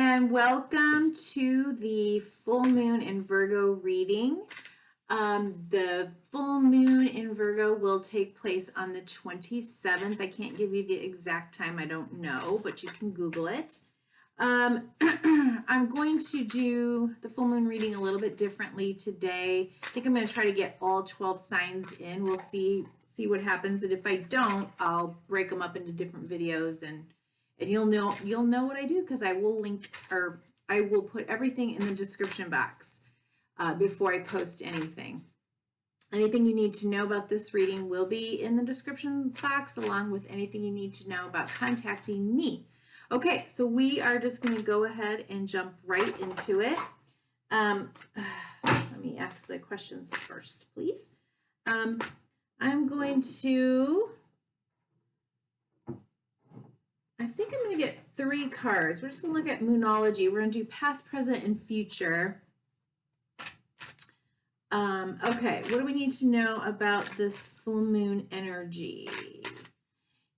and welcome to the full moon in Virgo reading. The full moon in Virgo will take place on the 27th. I can't give you the exact time, I don't know, but you can Google it. I'm going to do the full moon reading a little bit differently today. I think I'm going to try to get all 12 signs in. We'll see what happens, and if I don't, I'll break them up into different videos, and you'll know what I do, because I will link, or I will put everything in the description box before I post anything. Anything you need to know about this reading will be in the description box, along with anything you need to know about contacting me. Okay, so we are just going to go ahead and jump right into it. Let me ask the questions first, please. I'm going to, I think I'm going to get 3 cards. We're just going to look at Moonology. We're going to do past, present, and future. Okay, what do we need to know about this full moon energy?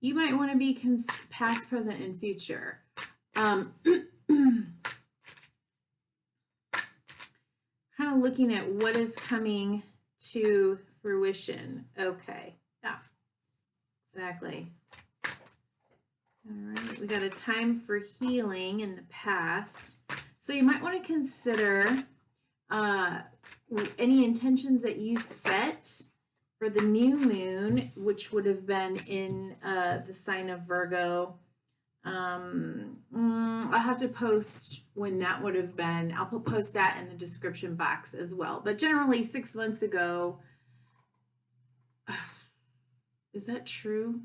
You might want to be past, present, and future. Kind of looking at what is coming to fruition. Okay, yeah, exactly. All right, we got a time for healing in the past. So you might want to consider any intentions that you set for the new moon, which would have been in the sign of Virgo. I'll have to post when that would have been. I'll post that in the description box as well. But generally 6 months ago, is that true?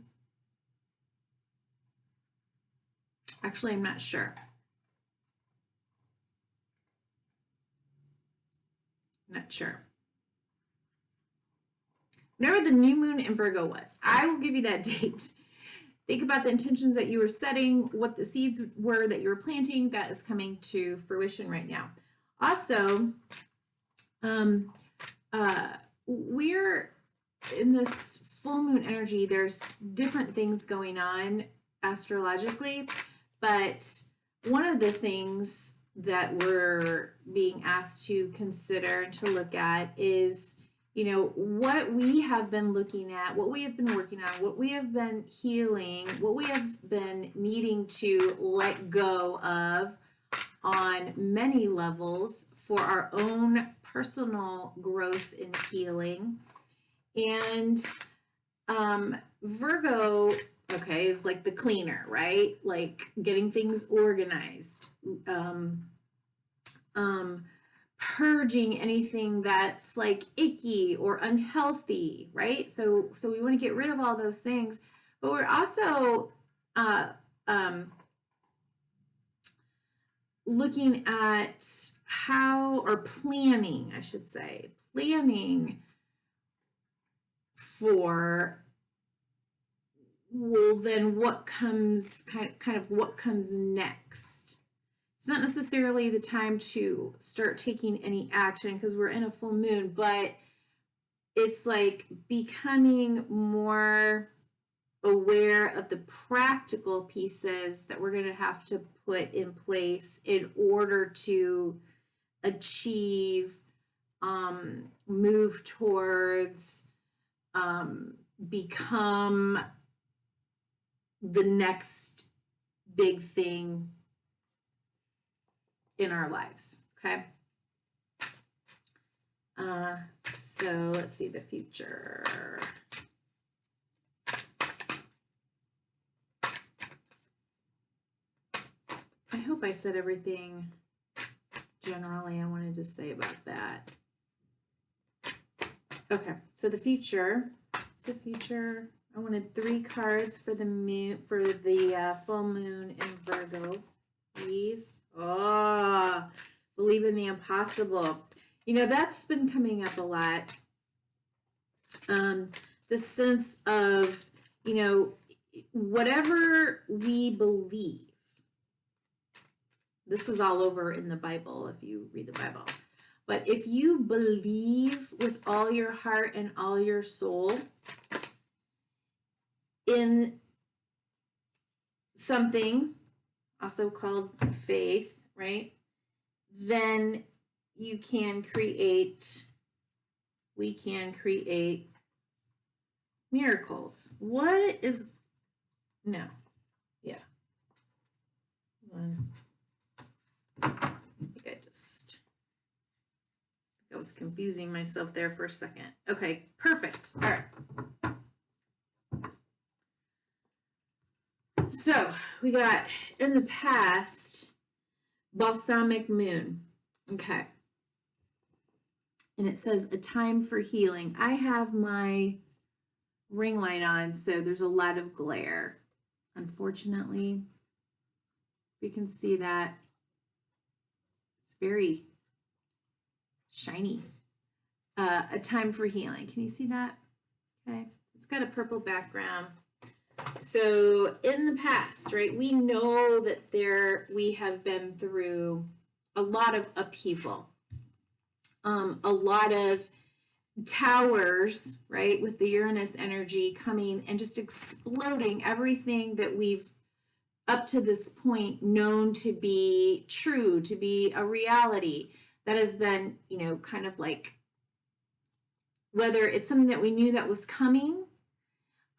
Actually, I'm not sure. Not sure. Whenever the new moon in Virgo was, I will give you that date. Think about the intentions that you were setting, what the seeds were that you were planting. That is coming to fruition right now. Also, we're in this full moon energy. There's different things going on astrologically, but one of the things that we're being asked to consider and to look at is, you know, what we have been looking at, what we have been working on, what we have been healing, what we have been needing to let go of on many levels for our own personal growth and healing. And Virgo, okay, is like the cleaner, right? Like getting things organized, purging anything that's like icky or unhealthy, right? So we want to get rid of all those things, but we're also looking at how, or planning, I should say, planning for, well, then what comes, kind of what comes next. It's not necessarily the time to start taking any action because we're in a full moon, but it's like becoming more aware of the practical pieces that we're going to have to put in place in order to achieve, move towards, become the next big thing in our lives, okay? So let's see the future. I hope I said everything generally I wanted to say about that. Okay, so the future. So future. I wanted 3 cards for the moon, for the full moon in Virgo, please. Oh, believe in the impossible. You know, that's been coming up a lot. The sense of, you know, whatever we believe. This is all over in the Bible if you read the Bible. But if you believe with all your heart and all your soul in something, also called faith right? Then we can create miracles. What is, no, yeah. I think I was confusing myself there for a second. Okay, perfect. All right. So we got in the past, balsamic moon. Okay. And it says a time for healing. I have my ring light on, so there's a lot of glare. Unfortunately, you can see that it's very shiny. A time for healing. Can you see that? Okay. It's got a purple background. So in the past, right, we know that we have been through a lot of upheaval, a lot of towers, right, with the Uranus energy coming and just exploding everything that we've up to this point known to be true, to be a reality that has been, you know, kind of like, whether it's something that we knew that was coming.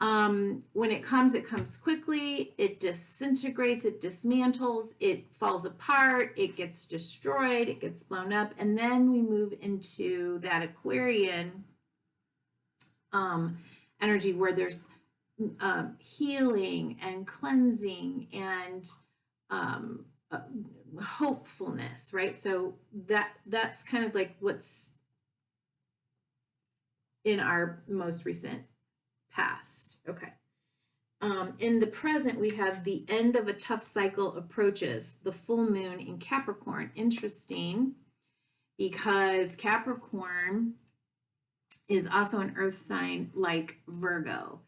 When it comes quickly, it disintegrates, it dismantles, it falls apart, it gets destroyed, it gets blown up, and then we move into that Aquarian energy where there's healing and cleansing and hopefulness, right? So that's kind of like what's in our most recent past. Okay. In the present, we have the end of a tough cycle approaches, the full moon in Capricorn. Interesting, because Capricorn is also an earth sign like Virgo.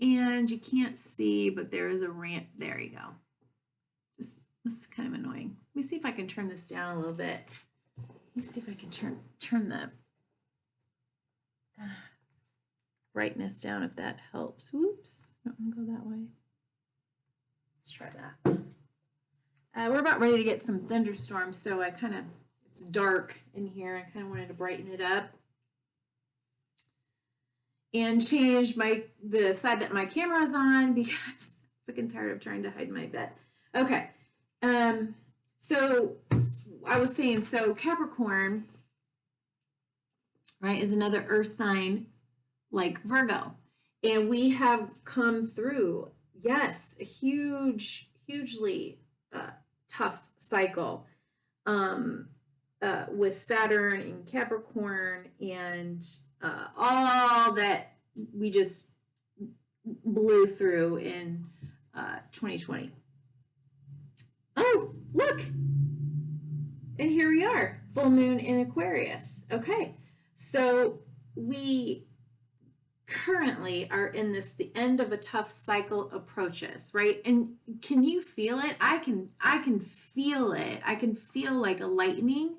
And you can't see, but there is a rant. There you go. This is kind of annoying. Let me see if I can turn this down a little bit. Let me see if I can turn the brightness down, if that helps. Whoops, I don't want to go that way. Let's try that. We're about ready to get some thunderstorms, so it's dark in here. I kind of wanted to brighten it up and change the side that my camera is on because I'm sick and tired of trying to hide my bed. Okay, so I was saying, so Capricorn, right, is another earth sign like Virgo, and we have come through, yes, a hugely tough cycle with Saturn in Capricorn and all that we just blew through in 2020. Oh, look, and here we are, full moon in Aquarius. Okay, so we currently are in the end of a tough cycle approaches, right? And can you feel it? I can feel it. I can feel like a lightning,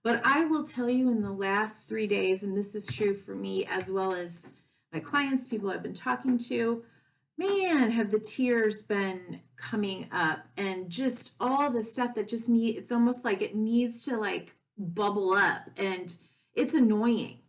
but I will tell you in the last 3 days, and this is true for me as well as my clients, people I've been talking to, man, have the tears been coming up and just all the stuff that just it's almost like it needs to like bubble up, and it's annoying.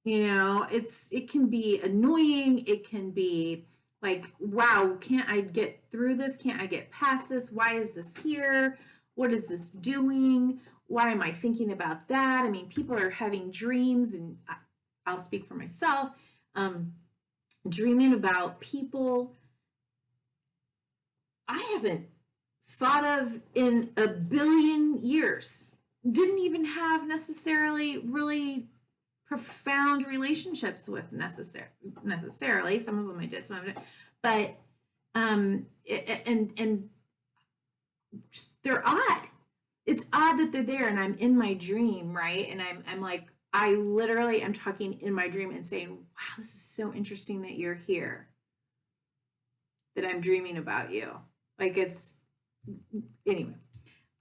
You know, it can be annoying. It can be like, wow, can't I get through this? Can't I get past this? Why is this here? What is this doing? Why am I thinking about that? I mean, people are having dreams, and I'll speak for myself, dreaming about people I haven't thought of in a billion years. Didn't even have necessarily really profound relationships with necessarily. Some of them I did, some of them didn't. But and they're odd. It's odd that they're there, and I'm in my dream, right? And I'm like, I literally am talking in my dream and saying, wow, this is so interesting that you're here, that I'm dreaming about you. Like, it's, anyway.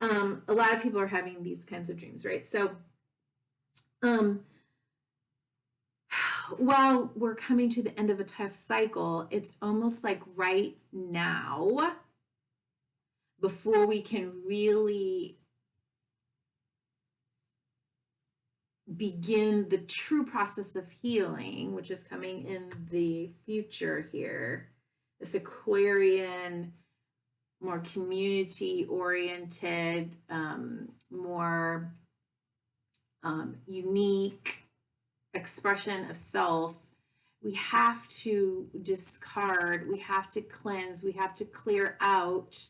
A lot of people are having these kinds of dreams, right? So, while we're coming to the end of a tough cycle, it's almost like right now, before we can really begin the true process of healing, which is coming in the future here. This Aquarian, more community oriented, more unique expression of self. We have to discard, we have to cleanse, we have to clear out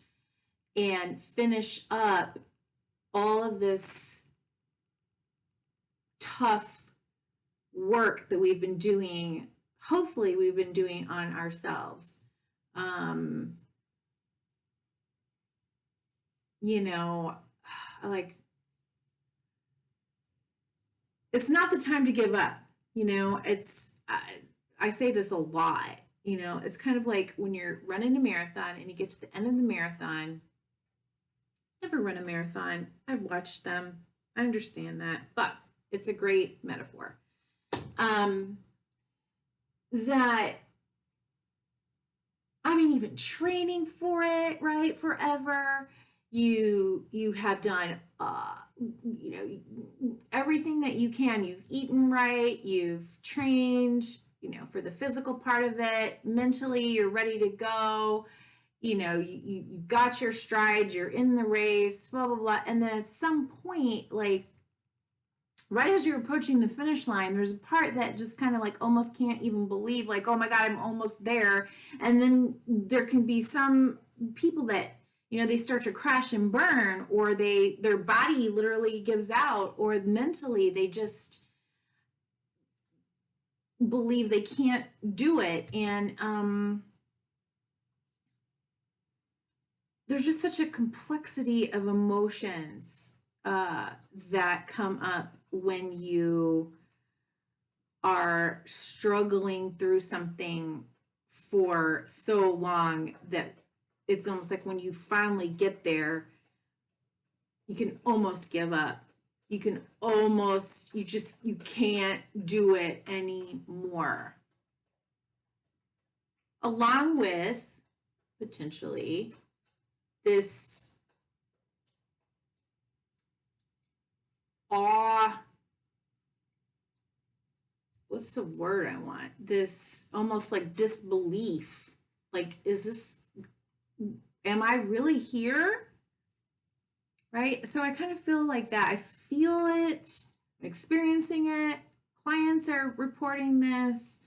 and finish up all of this tough work that we've been doing, hopefully we've been doing on ourselves. You know, like, it's not the time to give up. You know, it's, I say this a lot, you know, it's kind of like when you're running a marathon and you get to the end of the marathon. Never run a marathon. I've watched them. I understand that, but it's a great metaphor. That, I mean, even training for it, right? Forever. You have done, you know, everything that you can. You've eaten right. You've trained, you know, for the physical part of it. Mentally, you're ready to go. You know, you got your strides. You're in the race. Blah blah blah. And then at some point, like right as you're approaching the finish line, there's a part that just kind of like almost can't even believe, like, oh my God, I'm almost there. And then there can be some people that, you know, they start to crash and burn, or their body literally gives out, or mentally they just believe they can't do it. And there's just such a complexity of emotions that come up when you are struggling through something for so long that it's almost like when you finally get there, you can almost give up. You can almost, you can't do it anymore. Along with potentially this awe, what's the word I want? This almost like disbelief. Like, am I really here? Right? So I kind of feel like that. I feel it, I'm experiencing it. Clients are reporting this.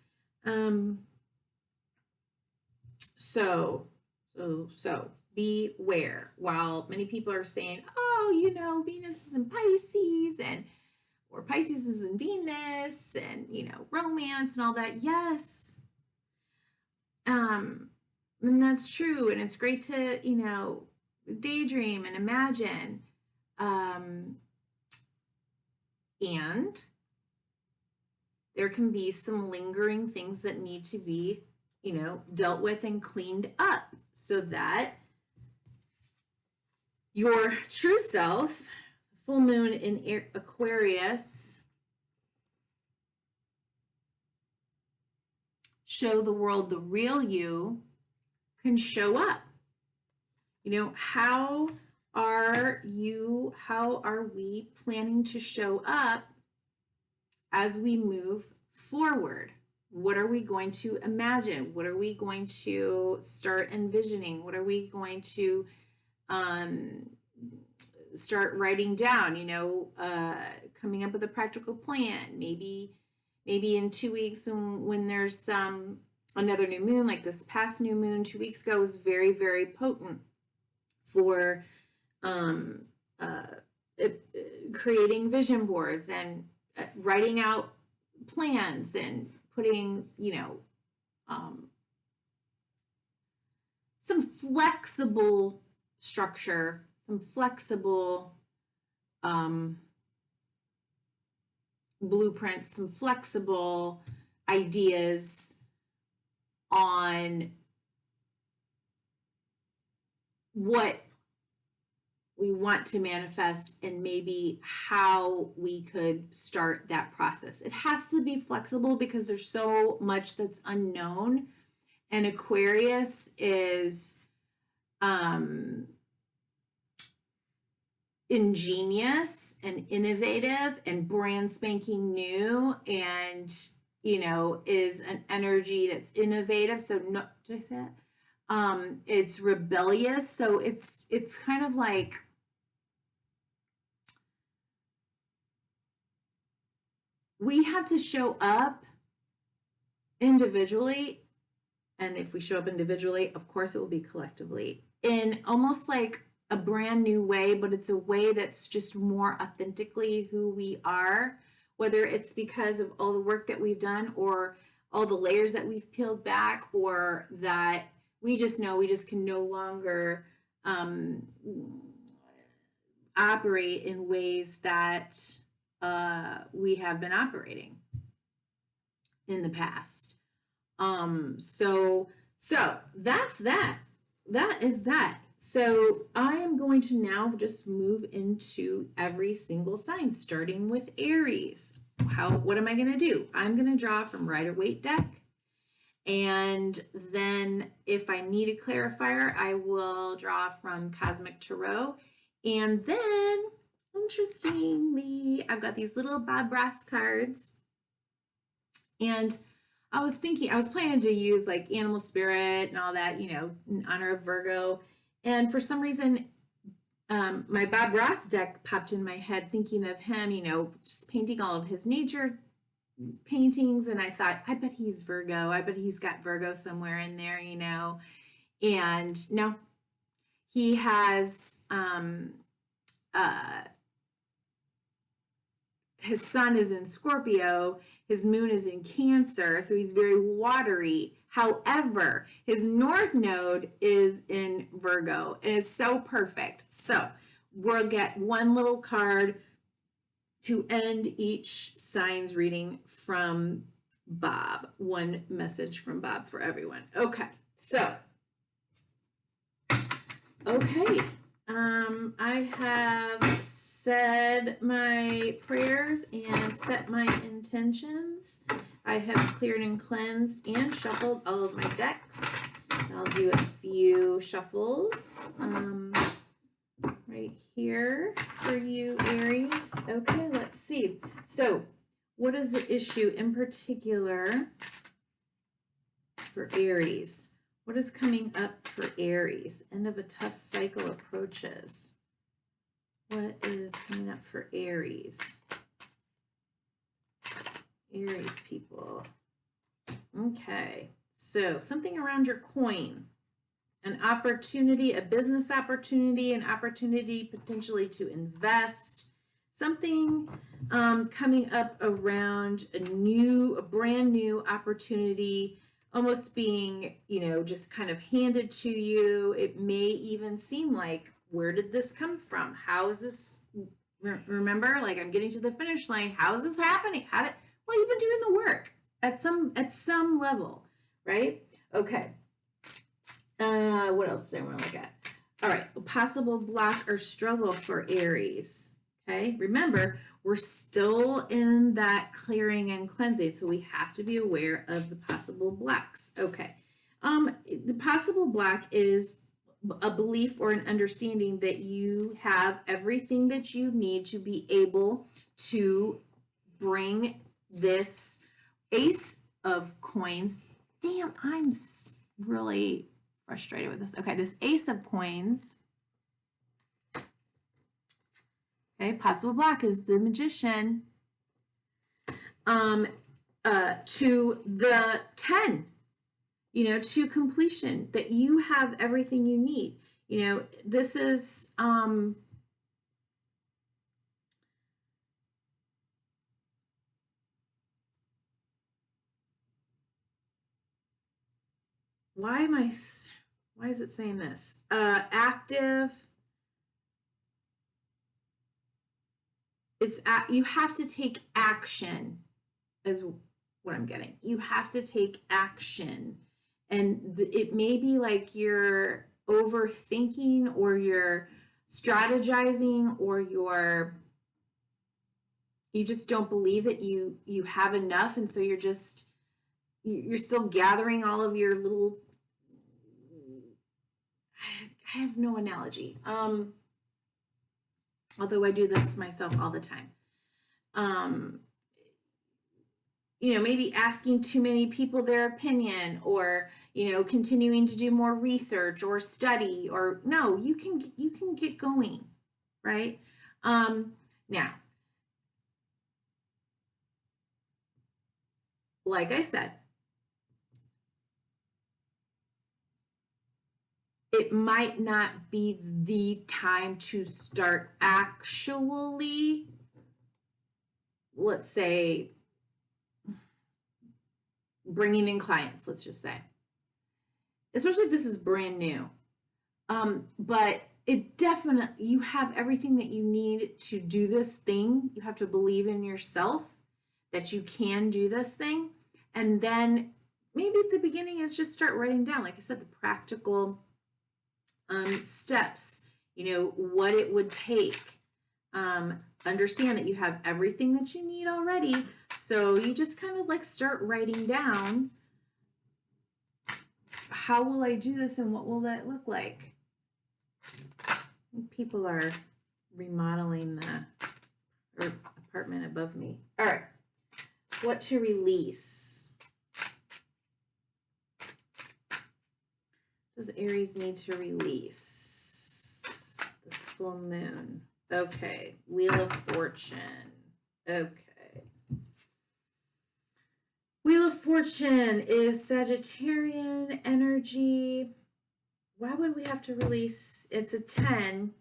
So beware. While many people are saying, oh, you know, Venus is in Pisces, or Pisces is in Venus, and, you know, romance and all that. Yes. And that's true. And it's great to, you know, daydream and imagine. And there can be some lingering things that need to be, you know, dealt with and cleaned up so that your true self, full moon in Aquarius, show the world the real you, can show up. You know, how are we planning to show up as we move forward? What are we going to imagine? What are we going to start envisioning? What are we going to start writing down, you know, coming up with a practical plan? Maybe in 2 weeks when there's another new moon, like this past new moon 2 weeks ago was very, very potent for creating vision boards and writing out plans and putting, you know, some flexible structure, some flexible blueprints, some flexible ideas on what we want to manifest and maybe how we could start that process. It has to be flexible because there's so much that's unknown. And Aquarius is ingenious and innovative and brand spanking new, and is an energy that's innovative. So no, did I say that? It's rebellious. So it's kind of like, we have to show up individually, and if we show up individually, of course it will be collectively, in almost like a brand new way, but it's a way that's just more authentically who we are, whether it's because of all the work that we've done, or all the layers that we've peeled back, or that we just know we just can no longer operate in ways that we have been operating in the past. So that's that. That is that. So I am going to now just move into every single sign, starting with Aries. What am I going to do? I'm going to draw from Rider-Waite deck. And then if I need a clarifier, I will draw from Cosmic Tarot. And then, interestingly, I've got these little Bob Ross cards. And I was planning to use like animal spirit and all that, in honor of Virgo. And for some reason, my Bob Ross deck popped in my head, thinking of him, just painting all of his nature paintings. And I thought, I bet he's Virgo. I bet he's got Virgo somewhere in there, And no, he has, his sun is in Scorpio, his moon is in Cancer, so he's very watery. However, his north node is in Virgo, and it's so perfect. So we'll get one little card to end each sign's reading from Bob. One message from Bob for everyone. Okay, so, I have said my prayers and set my intentions. I have cleared and cleansed and shuffled all of my decks. I'll do a few shuffles right here for you, Aries. Okay, let's see. So, what is the issue in particular for Aries? What is coming up for Aries? End of a tough cycle approaches. What is coming up for Aries? Aries people. Okay, so something around your coin. An opportunity, a business opportunity, an opportunity potentially to invest. Something coming up around a brand new opportunity, almost being, just kind of handed to you. It may even seem like, where did this come from? How is this, remember, like, I'm getting to the finish line. How is this happening? Well, you've been doing the work at some level, right? Okay. What else did I want to look at? All right, a possible block or struggle for Aries. Okay, remember, we're still in that clearing and cleansing, so we have to be aware of the possible blocks. Okay, the possible block is a belief or an understanding that you have everything that you need to be able to bring this Ace of Coins. Damn, I'm really frustrated with this. Okay, this Ace of Coins. Okay, possible block is the Magician. To the 10, to completion, that you have everything you need. This is, why is it saying this? Active. You have to take action, is what I'm getting. You have to take action. And it may be like you're overthinking, or you're strategizing, or you just don't believe that you have enough. And so you're still gathering all of your little, I have no analogy. although I do this myself all the time. You know, maybe asking too many people their opinion, or, you know, continuing to do more research or study, or no, you can get going, right? Now, like I said, it might not be the time to start actually, let's say, bringing in clients, let's just say, especially if this is brand new. But it definitely, you have everything that you need to do this thing. You have to believe in yourself that you can do this thing. And then maybe at the beginning is just start writing down, like I said, the practical steps, you know, what it would take. Understand that you have everything that you need already. So you just kind of like start writing down, how will I do this and what will that look like? People are remodeling the apartment above me. All right. What to release? Does Aries need to release this full moon? Okay. Wheel of Fortune. Okay. Wheel of Fortune is Sagittarian energy. Why would we have to release? It's a 10.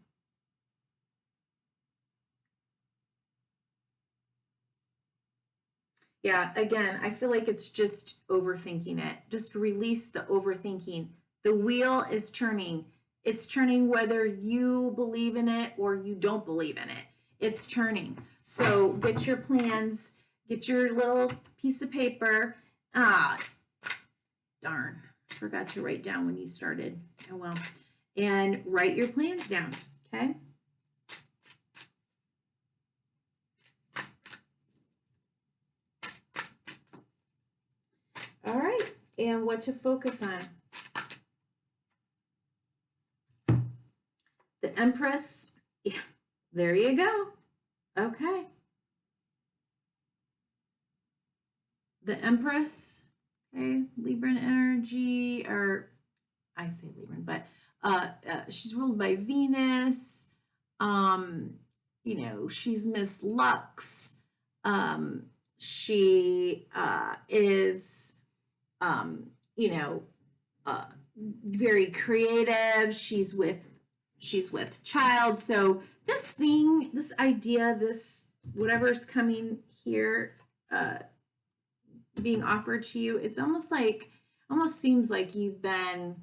Yeah, again, I feel like it's just overthinking it. Just release the overthinking. The wheel is turning. It's turning whether you believe in it or you don't believe in it. It's turning. So get your plans, get your little piece of paper. Ah, darn. Forgot to write down when you started. Oh well. And write your plans down, okay? All right, and what to focus on? The Empress, yeah, there you go. Okay. The Empress, okay, Libran energy, or I say Libran, but she's ruled by Venus. You know, she's Miss Lux. She is, you know, very creative. She's with child. So this thing, this idea, this whatever's coming here, being offered to you, it's almost seems like you've been,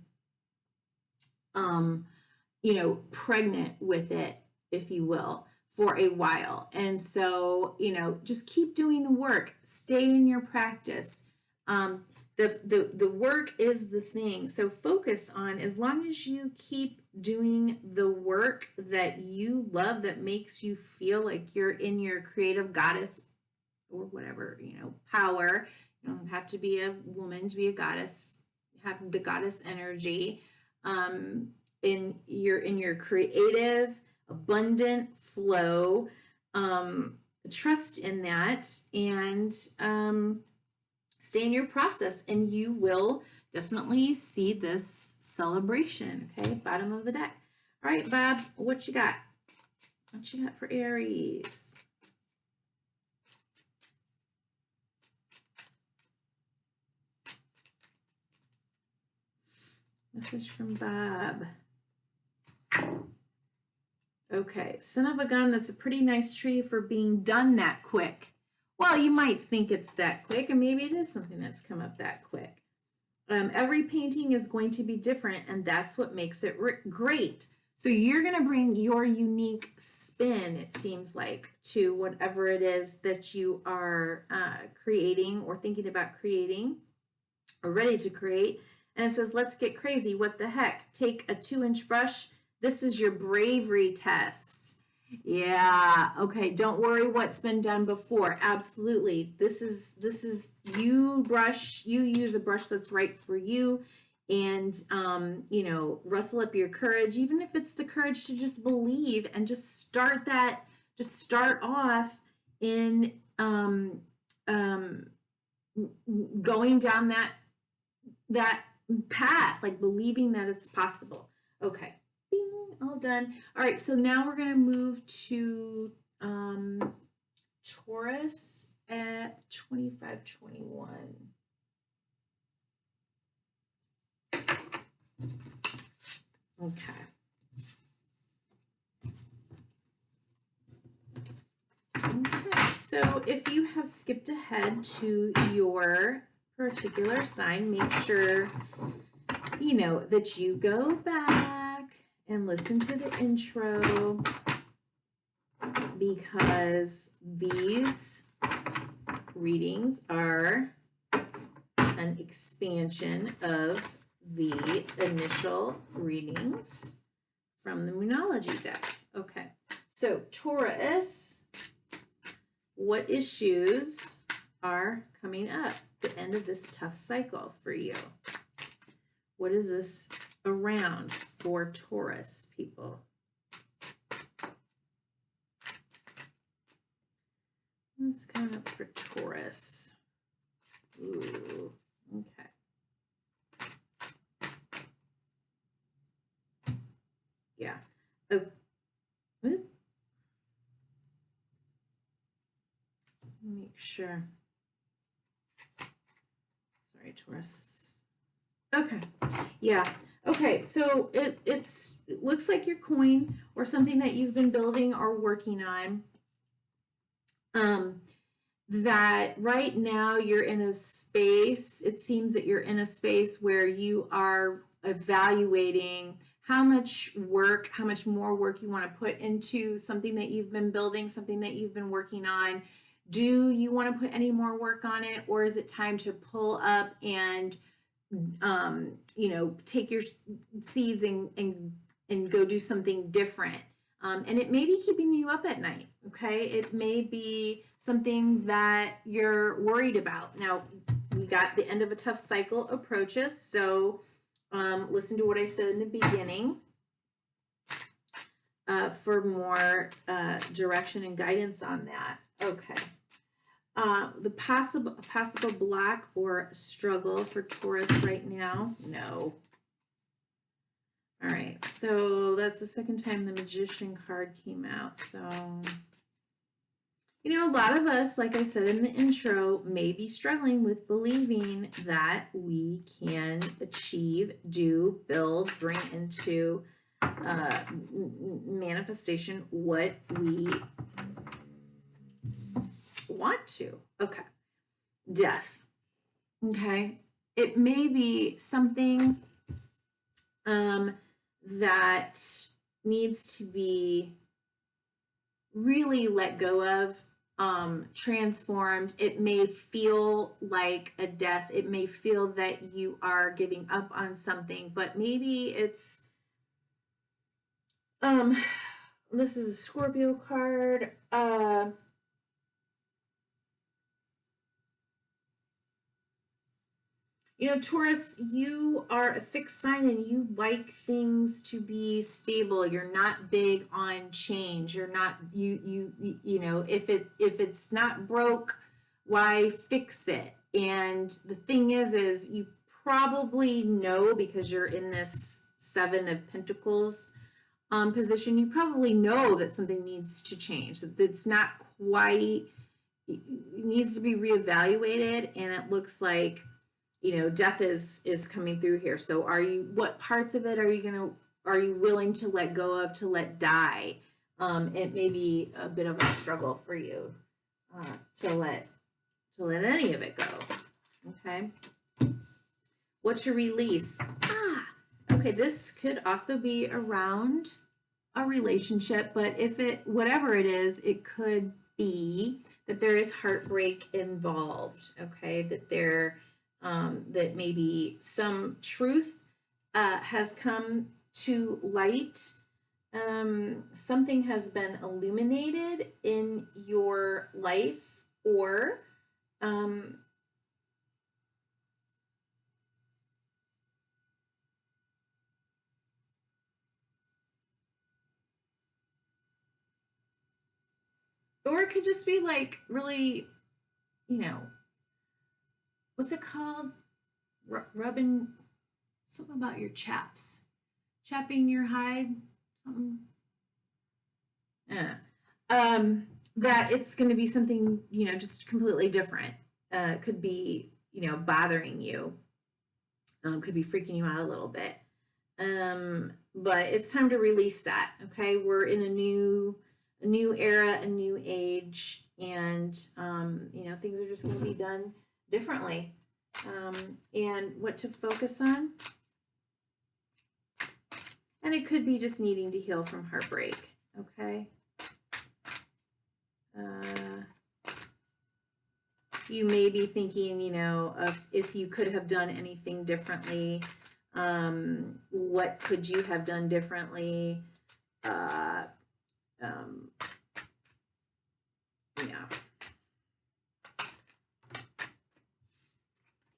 you know, pregnant with it, if you will, for a while. And so, you know, just keep doing the work, stay in your practice. The work is the thing. So focus on, as long as you keep doing the work that you love, that makes you feel like you're in your creative goddess or whatever, you know, power. You don't have to be a woman to be a goddess. Have the goddess energy. In your creative, abundant flow. Trust in that, and stay in your process, and you will definitely see this celebration. Okay, bottom of the deck. All right, Bob, what you got? What you got for Aries? Message from Bob. Okay, son of a gun, that's a pretty nice tree for being done that quick. Well, you might think it's that quick, and maybe it is something that's come up that quick. Every painting is going to be different, and that's what makes it great. So you're going to bring your unique spin, it seems like, to whatever it is that you are creating or thinking about creating or ready to create. And it says, let's get crazy. What the heck? Take a 2-inch brush. This is your bravery test. Yeah. Okay. Don't worry what's been done before. Absolutely. This is you use a brush that's right for you. and, you know, rustle up your courage, even if it's the courage to just believe and just start off in, going down that path, like believing that it's possible. Okay, bing, all done. All right, so now we're going to move to Taurus at 25-21. Okay. Okay, so if you have skipped ahead to your particular sign, make sure, you know, that you go back and listen to the intro, because these readings are an expansion of the initial readings from the Moonology deck. Okay, so Taurus, what issues are coming up at the end of this tough cycle for you? What is this around for Taurus people? What's coming up for Taurus? Ooh, okay. Yeah. Oh. Make sure. Sorry, Taurus. Okay. Yeah. Okay. So it looks like your coin or something that you've been building or working on. That right now you're in a space, it seems that you're in a space where you are evaluating how much work, how much more work you want to put into something that you've been building, something that you've been working on. Do you want to put any more work on it, or is it time to pull up and, you know, take your seeds and go do something different? And it may be keeping you up at night, okay? It may be something that you're worried about. Now, we got the end of a tough cycle approaches, so listen to what I said in the beginning for more direction and guidance on that. Okay. The possible block or struggle for Taurus right now? No. All right, so that's the second time the Magician card came out. So, you know, a lot of us, like I said in the intro, may be struggling with believing that we can achieve, do, build, bring into manifestation what we want to. Okay, death. Okay, it may be something that needs to be really let go of, transformed. It may feel like a death. It may feel that you are giving up on something, but maybe it's, this is a Scorpio card. You know, Taurus, you are a fixed sign and you like things to be stable. You're not big on change. You're not, you know, if it's not broke, why fix it? And the thing is you probably know, because you're in this Seven of Pentacles position, you probably know that something needs to change, that it's not quite, it needs to be reevaluated, and it looks like, you know, death is coming through here. So what parts of it are you willing to let go of, to let die? It may be a bit of a struggle for you to let any of it go. Okay. What to release? Okay, this could also be around a relationship, but whatever it is, it could be that there is heartbreak involved. Okay, that that maybe some truth has come to light. Something has been illuminated in your life, or Or it could just be like really, you know, what's it called? Rubbing something about your chaps, chapping your hide, something. Yeah. That it's going to be something, you know, just completely different. Could be, you know, bothering you. Could be freaking you out a little bit. But it's time to release that. Okay, we're in a new era, a new age, and you know, things are just going to be done differently. And what to focus on, and it could be just needing to heal from heartbreak. Okay. You may be thinking, you know, of if you could have done anything differently. What could you have done differently? Yeah.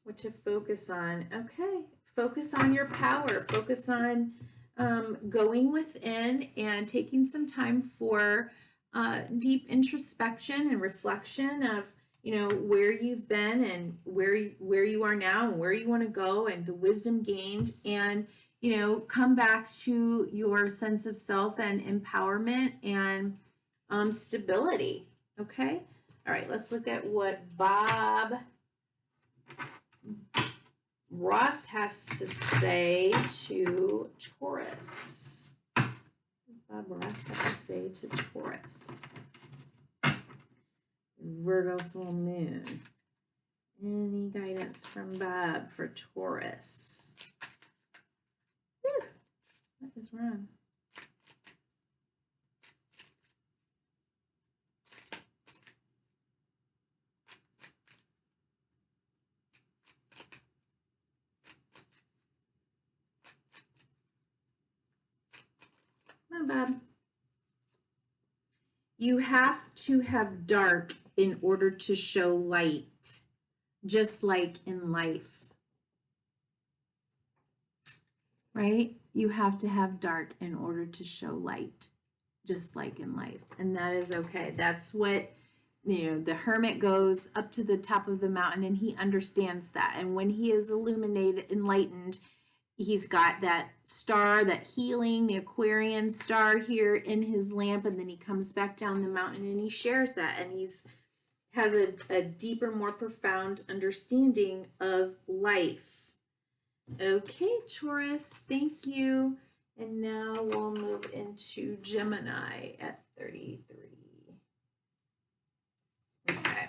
What to focus on? Okay, focus on your power. Focus on going within and taking some time for deep introspection and reflection of, you know, where you've been and where you are now and where you want to go and the wisdom gained, and, you know, come back to your sense of self and empowerment and stability. Okay. All right. Let's look at what Bob Ross has to say to Taurus. What does Bob Ross have to say to Taurus? Virgo full moon. Any guidance from Bob for Taurus? Whew, what is wrong? Come on, Bob. You have to have dark in order to show light, just like in life. Right? You have to have dark in order to show light, just like in life. And that is okay. That's what, you know, the hermit goes up to the top of the mountain and he understands that. And when he is illuminated, enlightened, he's got that star, that healing, the Aquarian star here in his lamp, and then he comes back down the mountain and he shares that, and has a deeper, more profound understanding of life. Okay, Taurus, thank you. And now we'll move into Gemini at 33. Okay.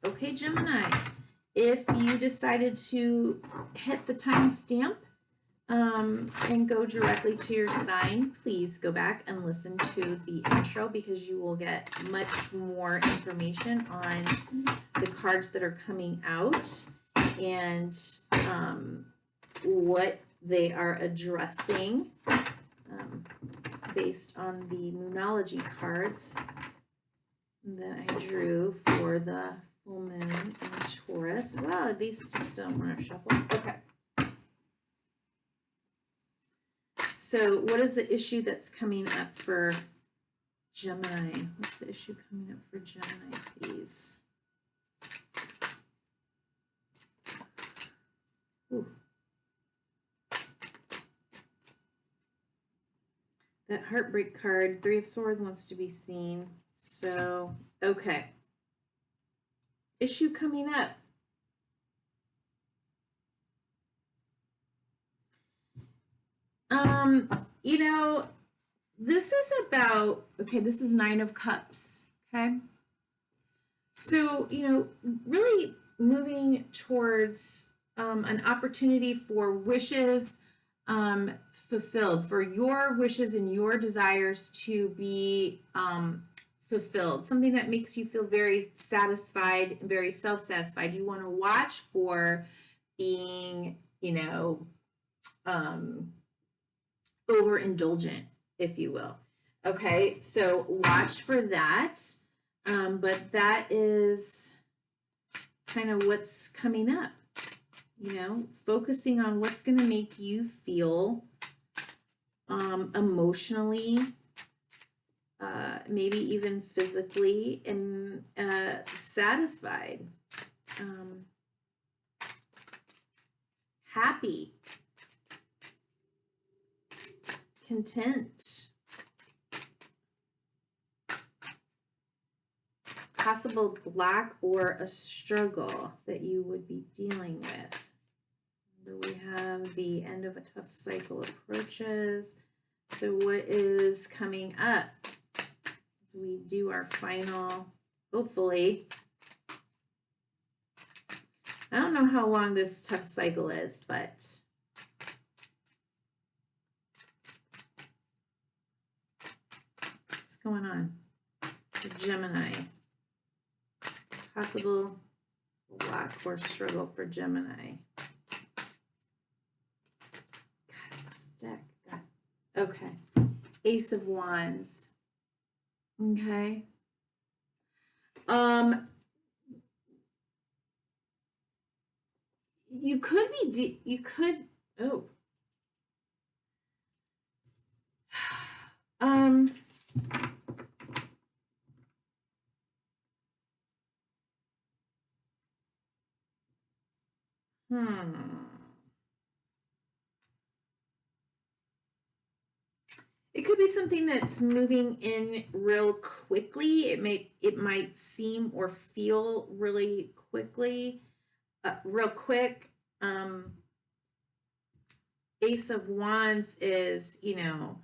Okay, Gemini. If you decided to hit the timestamp and go directly to your sign, please go back and listen to the intro, because you will get much more information on the cards that are coming out and what they are addressing based on the Moonology cards that I drew for the full moon in Taurus. Wow, these just don't want to shuffle. Okay. So what is the issue that's coming up for Gemini? What's the issue coming up for Gemini, please? Ooh. That heartbreak card, Three of Swords, wants to be seen. So, okay. Issue coming up. You know, this is about, okay, this is Nine of Cups, okay? So, you know, really moving towards an opportunity for wishes fulfilled, for your wishes and your desires to be fulfilled, something that makes you feel very satisfied and very self-satisfied. You want to watch for being, you know, overindulgent, if you will. Okay, so watch for that. But that is kind of what's coming up, you know, focusing on what's going to make you feel emotionally maybe even physically satisfied, happy, content, possible lack or a struggle that you would be dealing with. We have the end of a tough cycle approaches. So what is coming up as we do our final, hopefully? I don't know how long this tough cycle is, but what's going on? The Gemini. Possible lack or struggle for Gemini. God, this deck. God. Okay. Ace of Wands. Okay. You could be, you could, oh. It could be something that's moving in real quickly. It might seem or feel really quickly, real quick. Ace of Wands is, you know,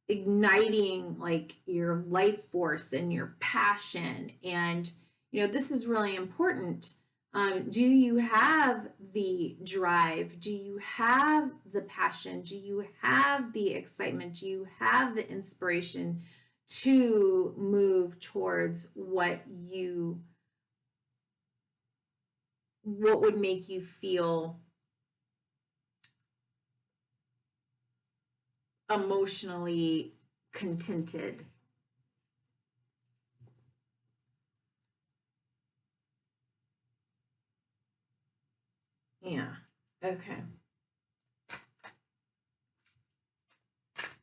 igniting like your life force and your passion. And, you know, this is really important. Do you have the drive? Do you have the passion? Do you have the excitement? Do you have the inspiration to move towards what would make you feel emotionally contented? Yeah. Okay.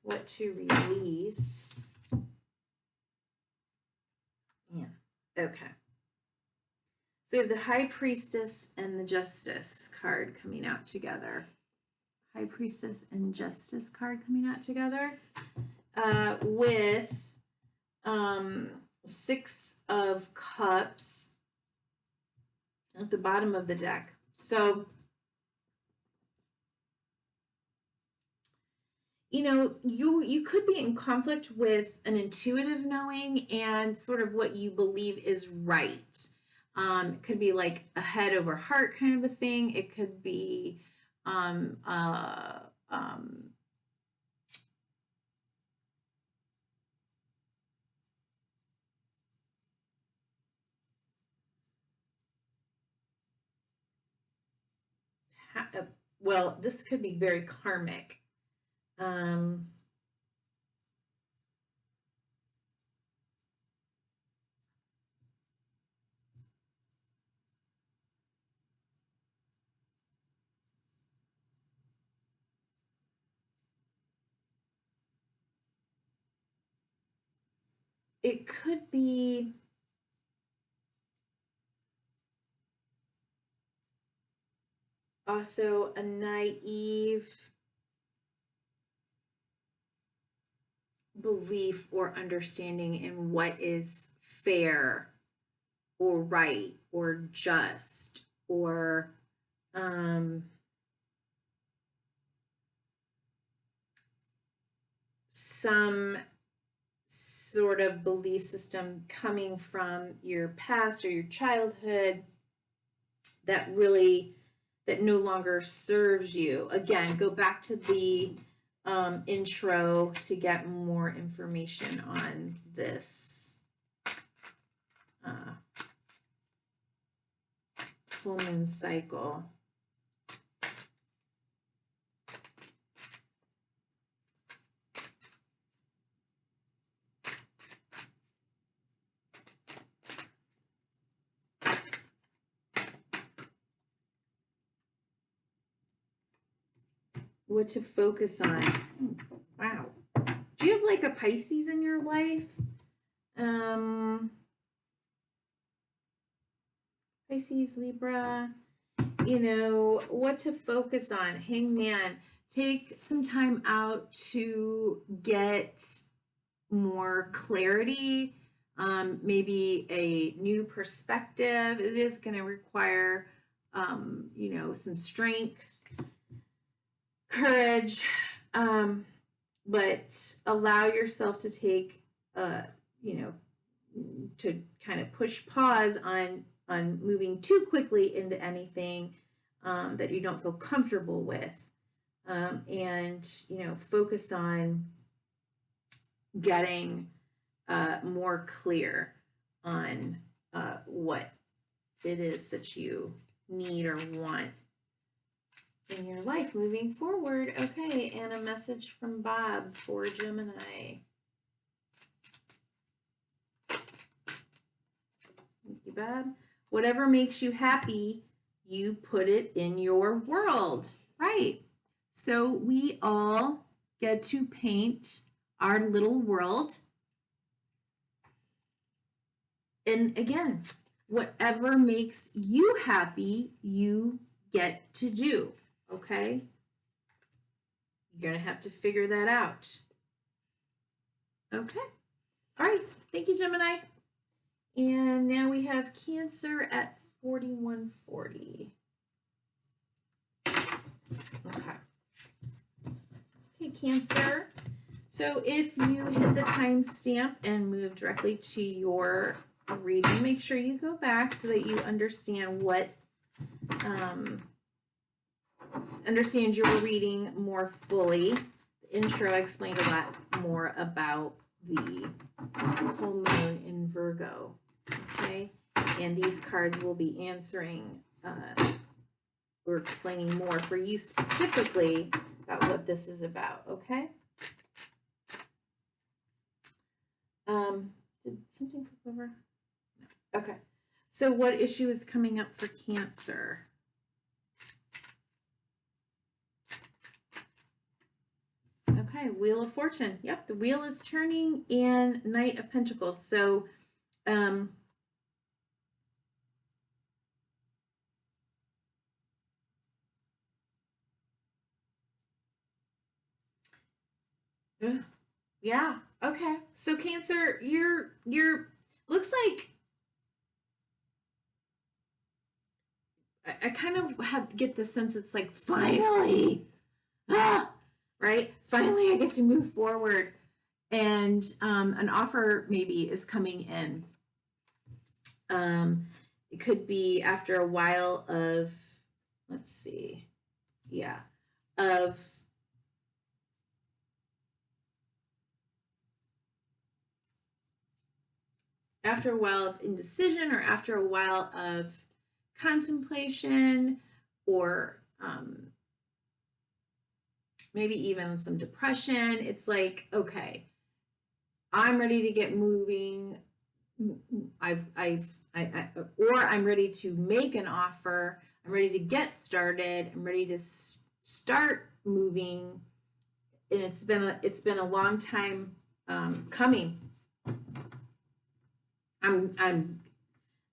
What to release? Yeah. Okay. So we have the High Priestess and the Justice card coming out together. High Priestess and Justice card coming out together with Six of Cups at the bottom of the deck. So, you know, you could be in conflict with an intuitive knowing and sort of what you believe is right. It could be like a head over heart kind of a thing. It could be well, this could be very karmic. It could be also a naive belief or understanding in what is fair or right or just or some sort of belief system coming from your past or your childhood that no longer serves you. Again, go back to the intro to get more information on this full moon cycle. What to focus on. Wow. Do you have like a Pisces in your life? Pisces, Libra, you know, what to focus on. Hangman, take some time out to get more clarity, maybe a new perspective. It is going to require, you know, some strength, courage, but allow yourself to take, you know, to kind of push pause on moving too quickly into anything that you don't feel comfortable with, and you know, focus on getting more clear on what it is that you need or want in your life moving forward. Okay, and a message from Bob for Gemini. Thank you, Bob. Whatever makes you happy, you put it in your world. Right. So we all get to paint our little world. And again, whatever makes you happy, you get to do. Okay? You're going to have to figure that out. Okay. All right. Thank you, Gemini. And now we have Cancer at 4140. Okay. Okay, Cancer. So if you hit the timestamp and move directly to your reading, make sure you go back so that you understand what, understand your reading more fully. The intro explained a lot more about the full moon in Virgo. Okay, and these cards will be answering or explaining more for you specifically about what this is about. Okay. Did something flip over? No. Okay. So what issue is coming up for Cancer? Okay, Wheel of Fortune. Yep, the wheel is turning, and Knight of Pentacles. So yeah, okay. So Cancer, you're looks like I kind of get the sense it's like finally, right? Finally, I get to move forward, and an offer maybe is coming in. It could be after a while of, let's see, yeah, of after a while of indecision, or after a while of contemplation, or maybe even some depression. It's like, okay, I'm ready to get moving. Or I'm ready to make an offer. I'm ready to get started. I'm ready to start moving. And it's been a long time coming. I'm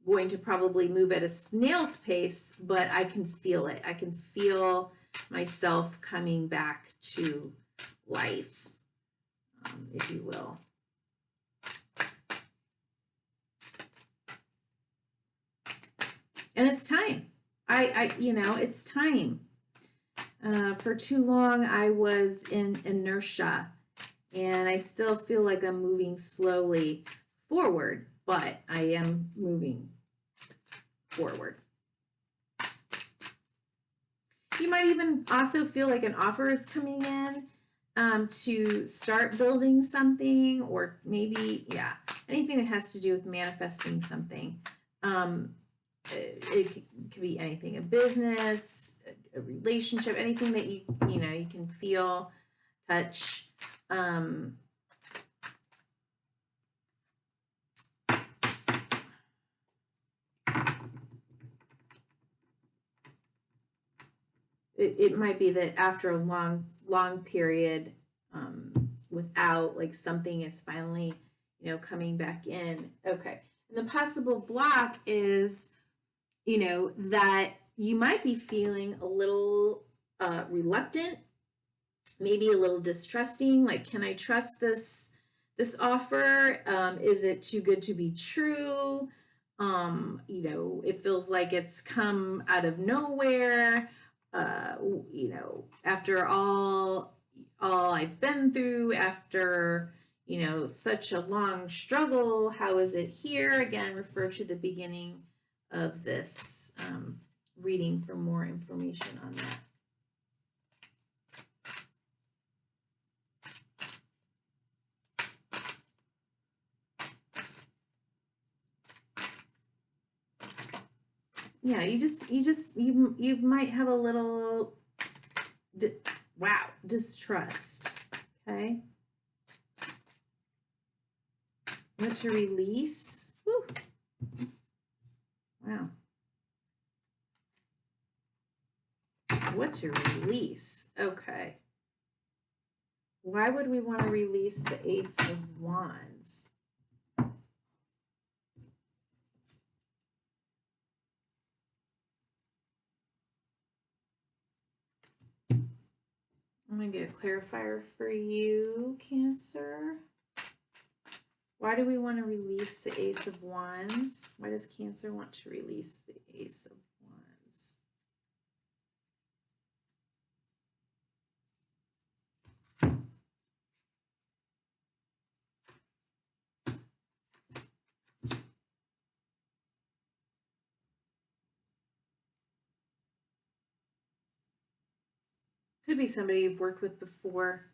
going to probably move at a snail's pace, but I can feel it. I can feel myself coming back to life, if you will. And it's time. It's time. For too long, I was in inertia, and I still feel like I'm moving slowly forward, but I am moving forward. You might even also feel like an offer is coming in to start building something, or maybe, yeah, anything that has to do with manifesting something. It could be anything, a business, a relationship, anything that you can feel, touch. It might be that after a long period without, like something is finally, you know, coming back in. Okay. And the possible block is, you know, that you might be feeling a little reluctant, maybe a little distrusting, like, can I trust this offer? Is it too good to be true? You know, it feels like it's come out of nowhere. You know, after all I've been through, after, you know, such a long struggle, how is it here? Again, refer to the beginning of this reading for more information on that. Yeah, you might have a little distrust. Okay, what's your release? Whew. Wow, what's your release? Okay, why would we want to release the Ace of Wands? I'm going to get a clarifier for you, Cancer. Why do we want to release the Ace of Wands? Why does Cancer want to release the Ace of Wands? Could be somebody you've worked with before.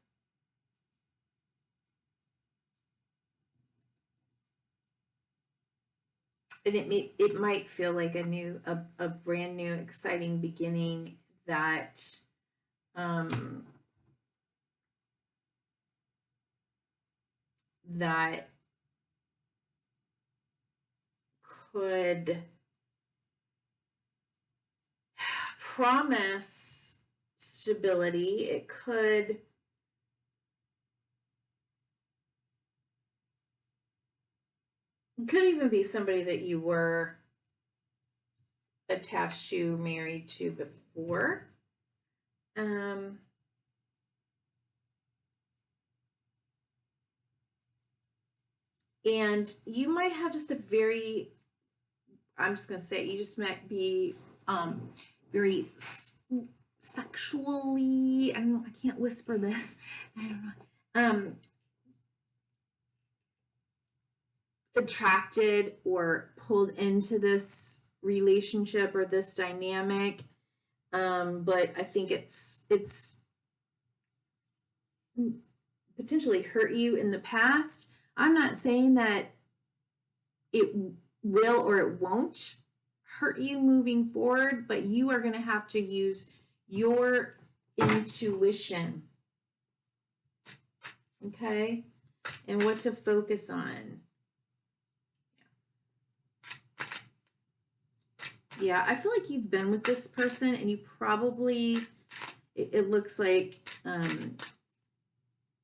And it might feel like a brand new exciting beginning that that could promise stability. It could even be somebody that you were attached to, married to before. And you might have just a very, I'm just going to say, you just might be very sexually, I don't know, I can't whisper this, I don't know, attracted or pulled into this relationship or this dynamic. But I think it's potentially hurt you in the past. I'm not saying that it will or it won't hurt you moving forward, but you are going to have to use your intuition. Okay? And what to focus on. Yeah, I feel like you've been with this person and you probably, it looks like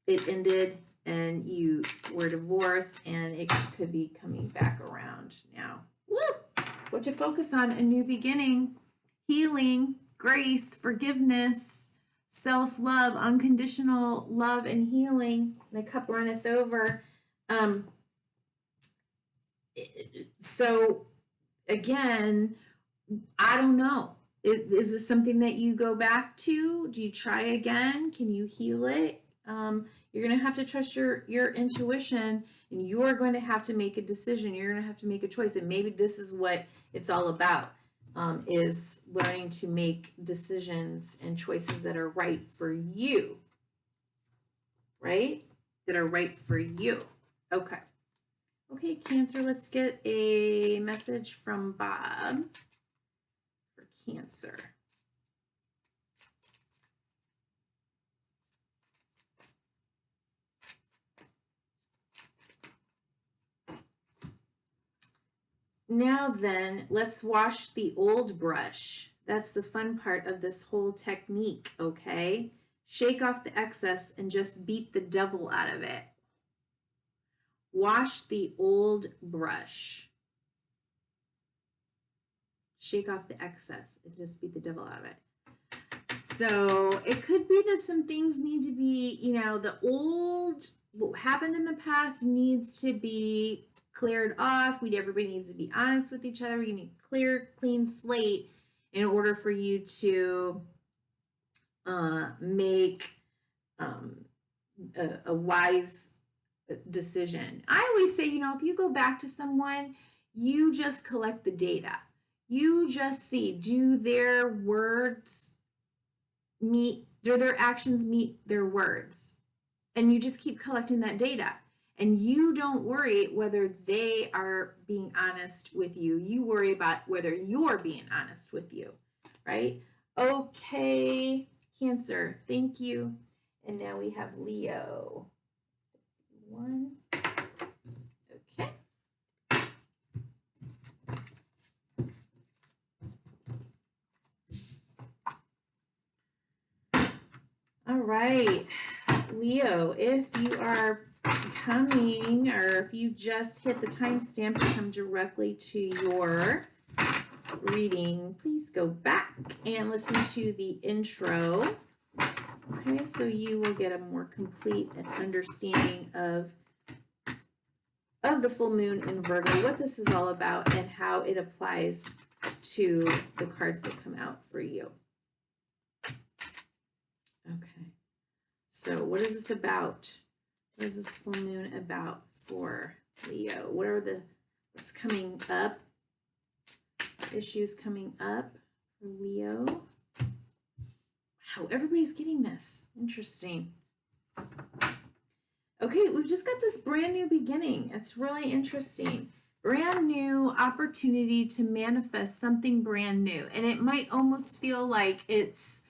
it ended and you were divorced, and it could be coming back around now. Woo! What to focus on: a new beginning, healing, grace, forgiveness, self-love, unconditional love and healing. The cup runneth over. So again, I don't know. Is this something that you go back to? Do you try again? Can you heal it? You're going to have to trust your intuition, and you're going to have to make a decision. You're going to have to make a choice. And maybe this is what it's all about, is learning to make decisions and choices that are right for you, right? That are right for you. Okay. Okay, Cancer, let's get a message from Bob for Cancer. Now then, let's wash the old brush. That's the fun part of this whole technique, okay? Shake off the excess and just beat the devil out of it. Wash the old brush. Shake off the excess and just beat the devil out of it. So it could be that some things need to be, you know, the old, what happened in the past needs to be cleared off. Everybody needs to be honest with each other. You need a clear, clean slate in order for you to make a wise decision. I always say, you know, if you go back to someone, you just collect the data. You just see, do their words meet, do their actions meet their words? And you just keep collecting that data. And you don't worry whether they are being honest with you. You worry about whether you're being honest with you, right? Okay, Cancer, thank you. And now we have Leo. One. Okay. All right, Leo, if you are coming, or if you just hit the timestamp to come directly to your reading, please go back and listen to the intro. Okay, so you will get a more complete understanding of the full moon in Virgo, what this is all about, and how it applies to the cards that come out for you. Okay, so what is this about? What is this full moon about for Leo? What's coming up? Issues coming up for Leo. Wow, everybody's getting this. Interesting. Okay, we've just got this brand new beginning. It's really interesting. Brand new opportunity to manifest something brand new. And it might almost feel like it's,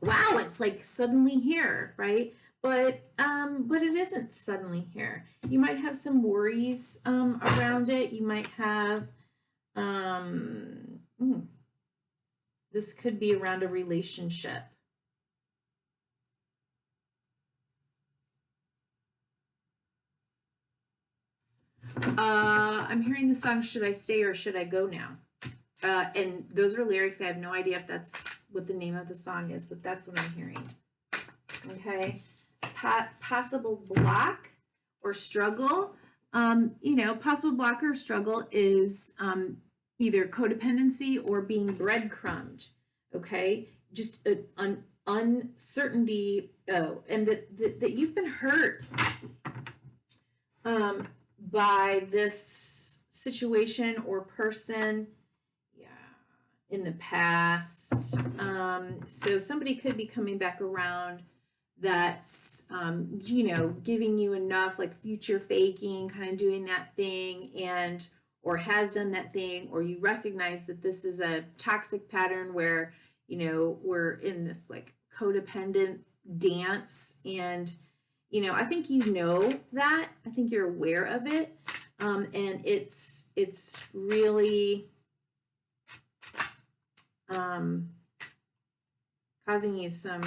wow, it's like suddenly here, right? But it isn't suddenly here. You might have some worries around it. You might have, this could be around a relationship. I'm hearing the song, Should I Stay or Should I Go Now? And those are lyrics. I have no idea if that's what the name of the song is, but that's what I'm hearing. Okay. Possible block or struggle. You know, possible block or struggle is either codependency or being breadcrumbed. Okay. Just an uncertainty. Oh, and that you've been hurt by this situation or person, in the past. So somebody could be coming back around that's, you know, giving you enough, like future faking, kind of doing that thing, and or has done that thing, or you recognize that this is a toxic pattern where, you know, we're in this like codependent dance. And you know, I think you know that. I think you're aware of it. And it's really causing you some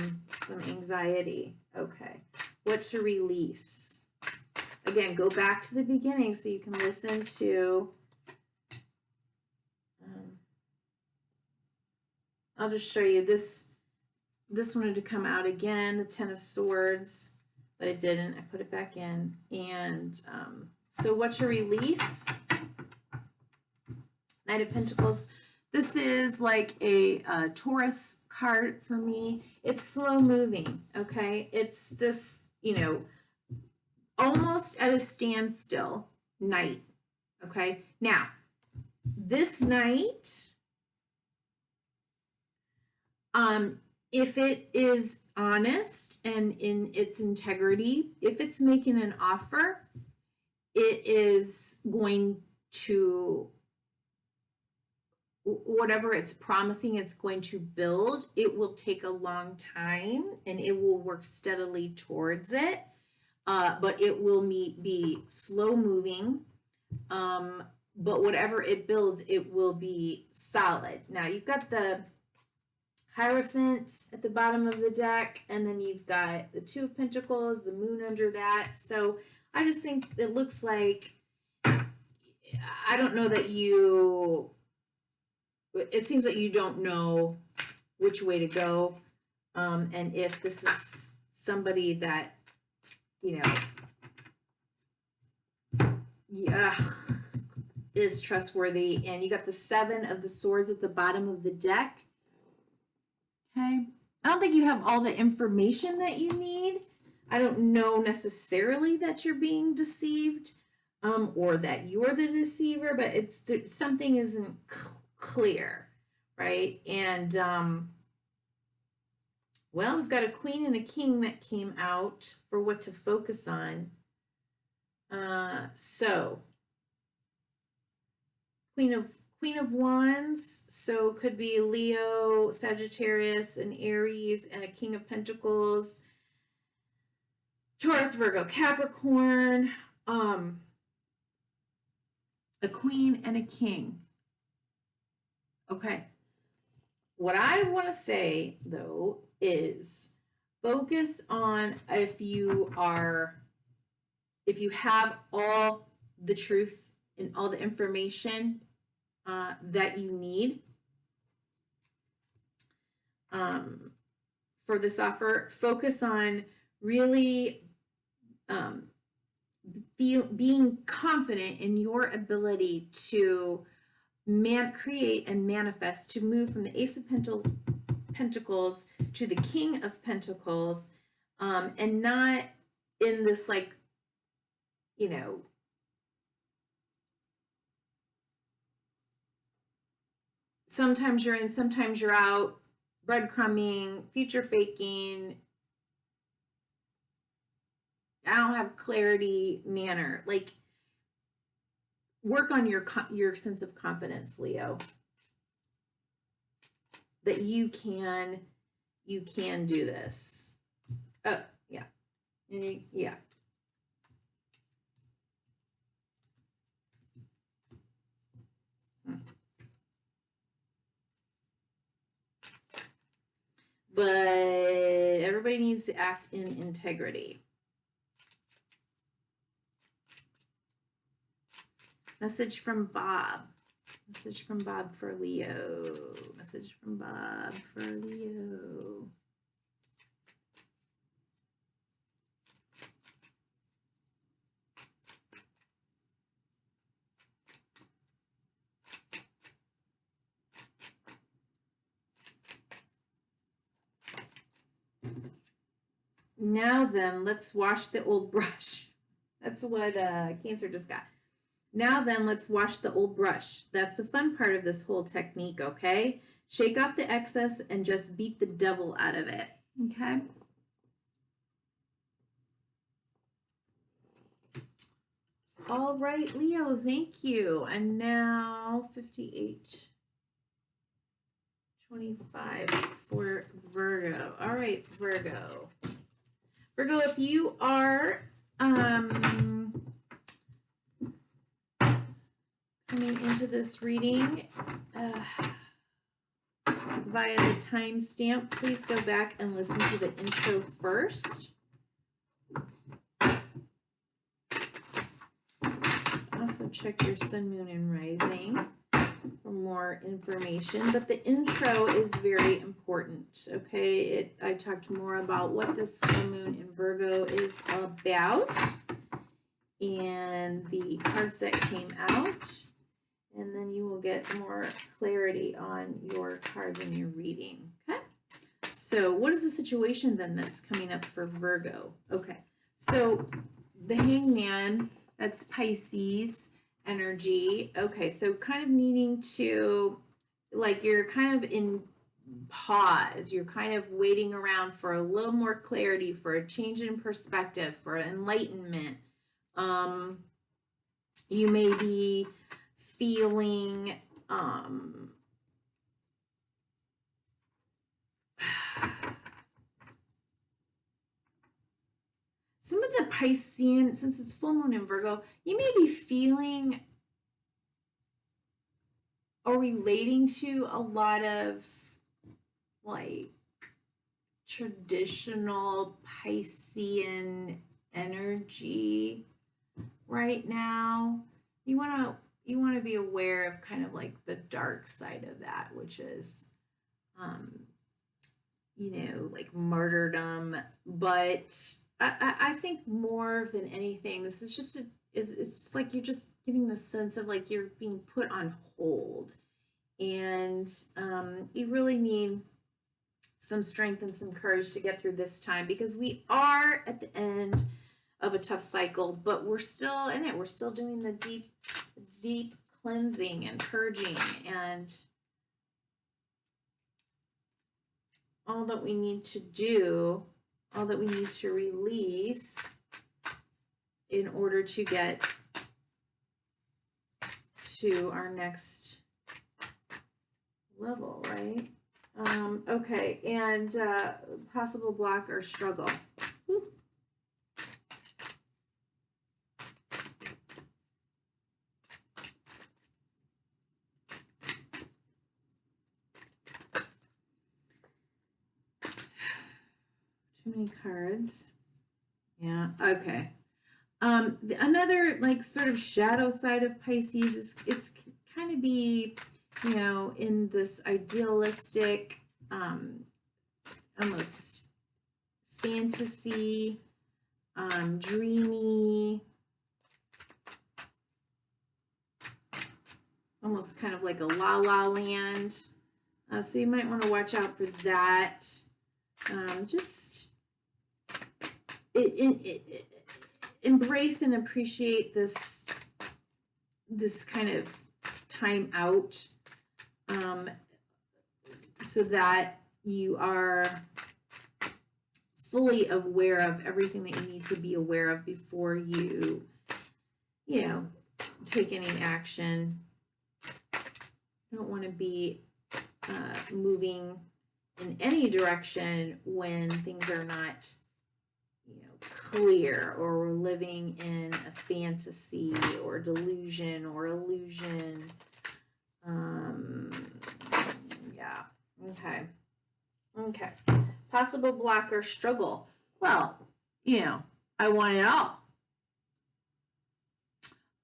anxiety. Okay. What to release? Again, go back to the beginning so you can listen to, I'll just show you this wanted to come out again, the Ten of Swords, but it didn't. I put it back in. And so what to release? Knight of Pentacles. This is like a Taurus card for me. It's slow moving, okay? It's this, you know, almost at a standstill night, okay? Now, this night, if it is honest and in its integrity, if it's making an offer, it is going to, whatever it's promising it's going to build, it will take a long time and it will work steadily towards it. But it will be slow moving. But whatever it builds, it will be solid. Now you've got the Hierophant at the bottom of the deck, and then you've got the Two of Pentacles, the moon under that. So I just think it looks like, I don't know that you, it seems like you don't know which way to go. And if this is somebody that, you know, yeah, is trustworthy. And you got the Seven of the Swords at the bottom of the deck. Okay. I don't think you have all the information that you need. I don't know necessarily that you're being deceived, or that you're the deceiver, but it's something isn't clear, right? And well, we've got a Queen and a King that came out for what to focus on. So Queen of Wands, so could be Leo, Sagittarius, and Aries, and a King of Pentacles, Taurus, Virgo, Capricorn, a Queen and a King. Okay. What I want to say, though, is focus on if you have all the truth and all the information that you need for this offer. Focus on really being confident in your ability to create and manifest, to move from the Ace of Pentacles to the King of Pentacles, and not in this, like, you know, sometimes you're in, sometimes you're out, breadcrumbing, future faking, I don't have clarity manner. Like, work on your sense of confidence, Leo, that you can do this. Yeah. Yeah. But everybody needs to act in integrity. Message from Bob. Message from Bob for Leo. Message from Bob for Leo. Now then, let's wash the old brush. That's what Cancer just got. Now then, let's wash the old brush. That's the fun part of this whole technique, okay? Shake off the excess and just beat the devil out of it, okay? All right, Leo, thank you. And now 58:25 for Virgo. All right, Virgo. Virgo, if you are coming into this reading via the timestamp, please go back and listen to the intro first. Also check your sun, moon, and rising for more information, but the intro is very important, okay? I talked more about what this full moon in Virgo is about and the cards that came out, and then you will get more clarity on your cards in your reading, okay? So what is the situation then that's coming up for Virgo? Okay, so the Hangman, that's Pisces energy. Okay, so kind of needing to, like, you're kind of in pause. You're kind of waiting around for a little more clarity, for a change in perspective, for enlightenment. You may be feeling some of the Piscean, since it's full moon in Virgo, you may be feeling or relating to a lot of like traditional Piscean energy right now. You want to be aware of kind of like the dark side of that, which is like martyrdom. But I think more than anything, this is just it's like you're just getting the sense of like you're being put on hold, and you really need some strength and some courage to get through this time, because we are at the end of a tough cycle, but we're still in it. We're still doing the deep cleansing and purging, and all that we need to do, all that we need to release in order to get to our next level, right? Okay, and possible block or struggle. Whew. Too many cards. Yeah, okay. Another like sort of shadow side of Pisces is kind of be, in this idealistic, almost fantasy, dreamy, almost kind of like a la la land. So you might want to watch out for that. Just embrace and appreciate this kind of time out, so that you are fully aware of everything that you need to be aware of before you take any action. You don't want to be moving in any direction when things are not clear, or we're living in a fantasy or delusion or illusion. Yeah. Okay. Possible block or struggle. Well, I want it all.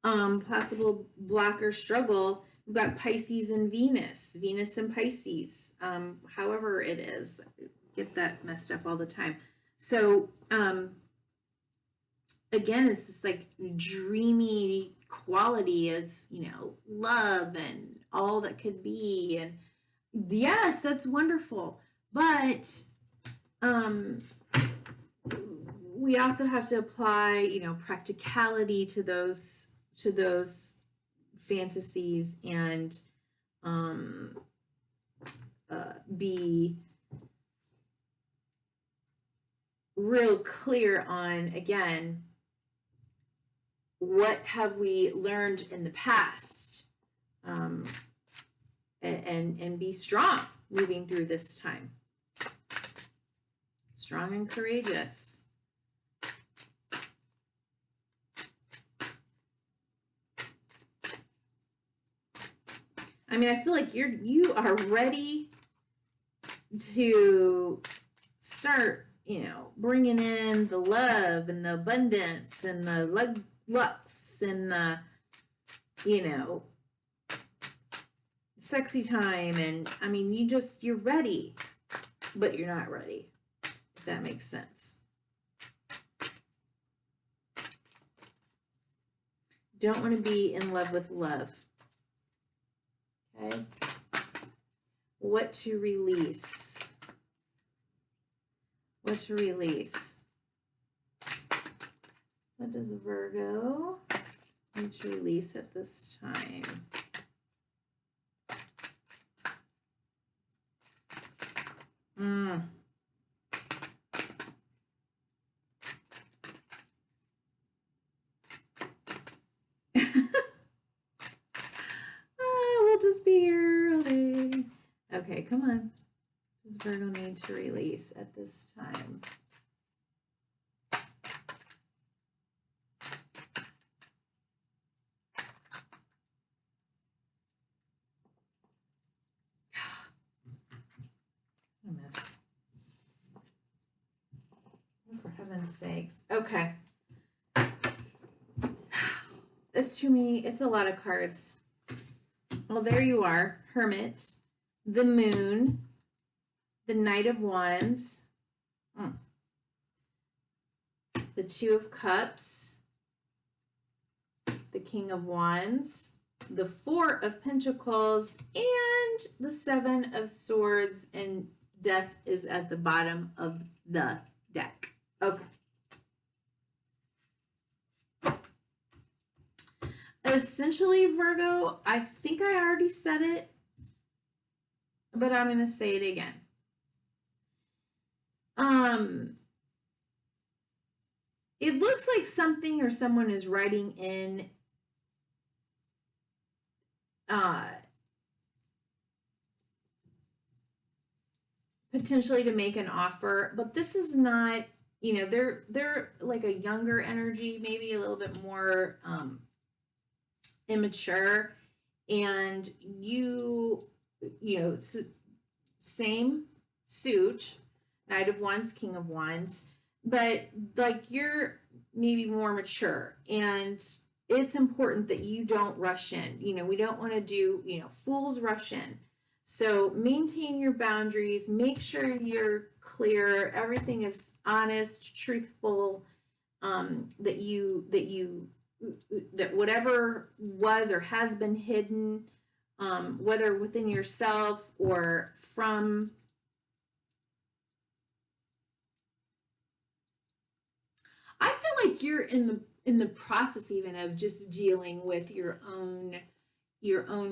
Possible block or struggle. We've got Pisces and Venus and Pisces. However it is, I get that messed up all the time. So, again, it's this like dreamy quality of, love and all that could be. And yes, that's wonderful. But we also have to apply, practicality to those fantasies, and be real clear on, again, what have we learned in the past, and be strong moving through this time. Strong and courageous. I mean, I feel like you are ready to start, bringing in the love and the abundance and the lux and the, sexy time. And I mean, you're ready, but you're not ready, if that makes sense. Don't want to be in love with love. Okay. What to release? What to release? What does Virgo need to release at this time? We'll just be here all day. Okay, come on. What does Virgo need to release at this time? heaven's sakes. Okay. It's too many. It's a lot of cards. Well, there you are. Hermit, the Moon, the Knight of Wands, the Two of Cups, the King of Wands, the Four of Pentacles, and the Seven of Swords, and Death is at the bottom of the deck. Okay. Essentially, Virgo, I think I already said it, but I'm going to say it again. It looks like something or someone is writing in potentially to make an offer, but this is not, you know, they're like a younger energy, maybe a little bit more immature, and you know, same suit, Knight of Wands, King of Wands, but like you're maybe more mature, and it's important that you don't rush in. You know, we don't want to do, you know, fools rush in. So maintain your boundaries, make sure you're clear, everything is honest, truthful, that whatever was or has been hidden, whether within yourself or from I feel like you're in the process even of just dealing with your own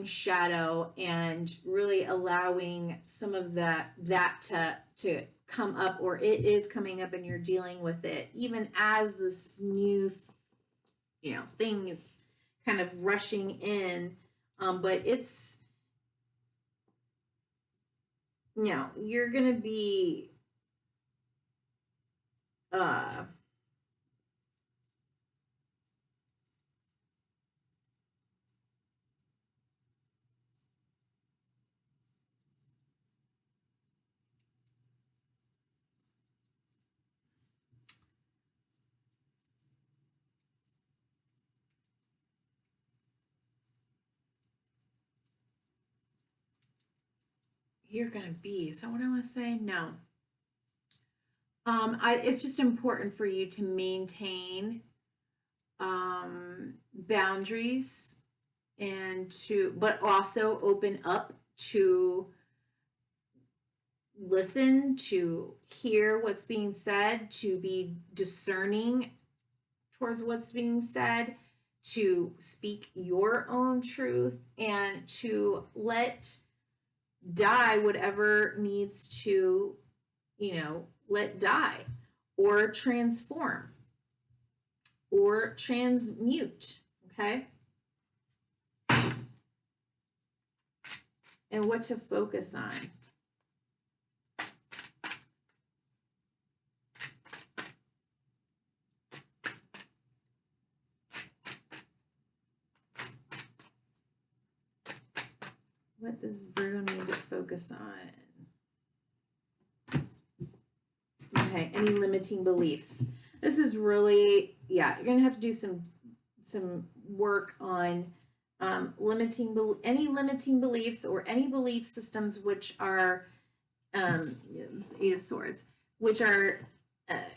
shadow and really allowing some of that to come up, or it is coming up and you're dealing with it even as this new thing is kind of rushing in, but it's, you know, you're gonna be is that what I want to say? No. It's just important for you to maintain boundaries but also open up to listen, to hear what's being said, to be discerning towards what's being said, to speak your own truth, and to let die whatever needs to, let die or transform or transmute, okay? And what to focus on. What does Virgo need to focus on? Okay, any limiting beliefs. This is really, you're going to have to do some work on any limiting beliefs or any belief systems which are, Eight of Swords, which are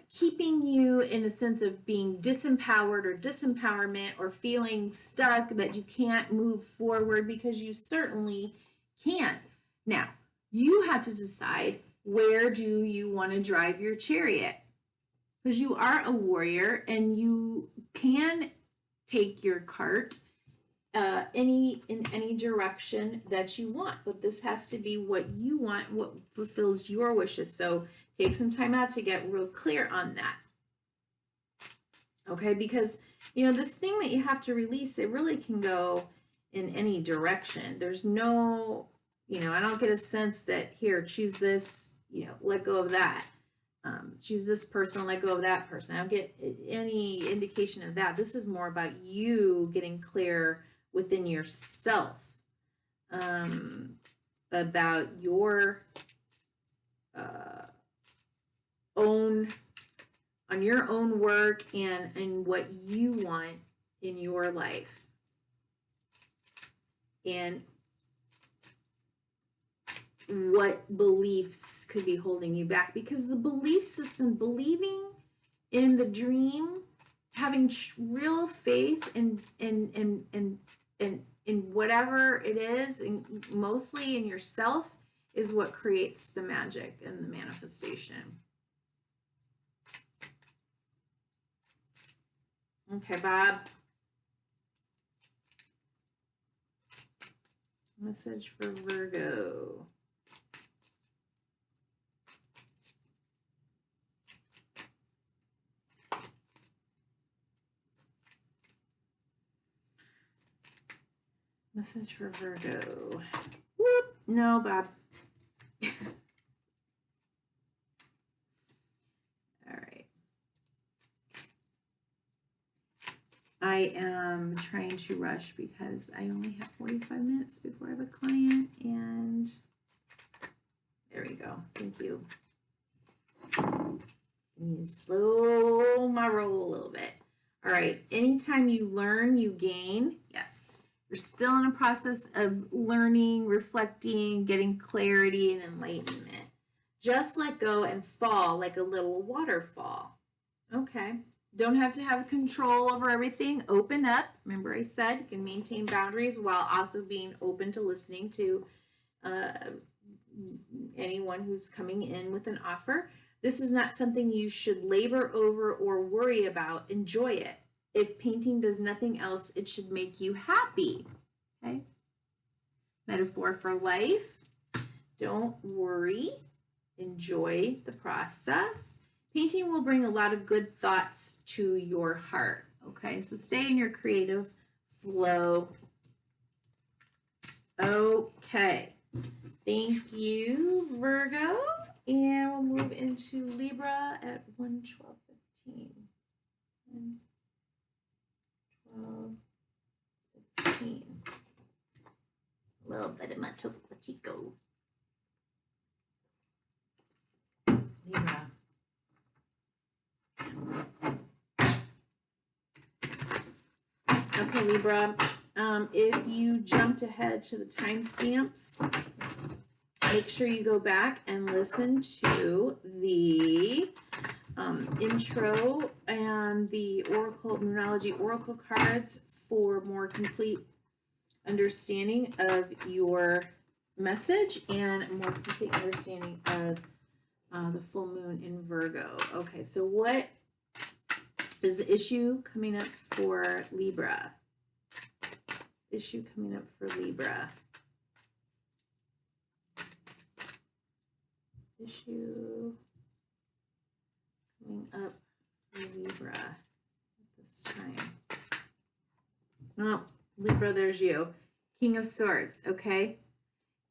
keeping you in a sense of being disempowered or disempowerment, or feeling stuck that you can't move forward, because you certainly can. Now, you have to decide, where do you want to drive your chariot? Because you are a warrior and you can take your cart in any direction that you want, but this has to be what you want, what fulfills your wishes. So take some time out to get real clear on that. Okay, because this thing that you have to release, it really can go in any direction. There's no, I don't get a sense that, here, choose this, let go of that. Choose this person, let go of that person. I don't get any indication of that. This is more about you getting clear within yourself about your own on your own work and what you want in your life. And what beliefs could be holding you back, because the belief system, believing in the dream, having real faith in whatever it is, and mostly in yourself, is what creates the magic and the manifestation. Okay, Bob. Message for Virgo. Message for Virgo. Whoop. No, Bob. All right. I am trying to rush because I only have 45 minutes before I have a client, and there we go. Thank you. I need to slow my roll a little bit. All right. Anytime you learn, you gain. Yes. You're still in a process of learning, reflecting, getting clarity and enlightenment. Just let go and fall like a little waterfall. Okay. Don't have to have control over everything. Open up. Remember I said you can maintain boundaries while also being open to listening to anyone who's coming in with an offer. This is not something you should labor over or worry about. Enjoy it. If painting does nothing else, it should make you happy. Okay? Metaphor for life. Don't worry. Enjoy the process. Painting will bring a lot of good thoughts to your heart. Okay? So stay in your creative flow. Okay. Thank you, Virgo. And we'll move into Libra at 1:12:15. 12:15. A little bit of my Topo Chico. Libra. Okay, Libra. If you jumped ahead to the timestamps, make sure you go back and listen to the intro and the Oracle Moonology Oracle cards for more complete understanding of your message and a more complete understanding of the full moon in Virgo. Okay, so what is the issue coming up for Libra? Issue coming up for Libra. Issue coming up for Libra at this time. Oh, Libra, there's you. King of Swords, okay?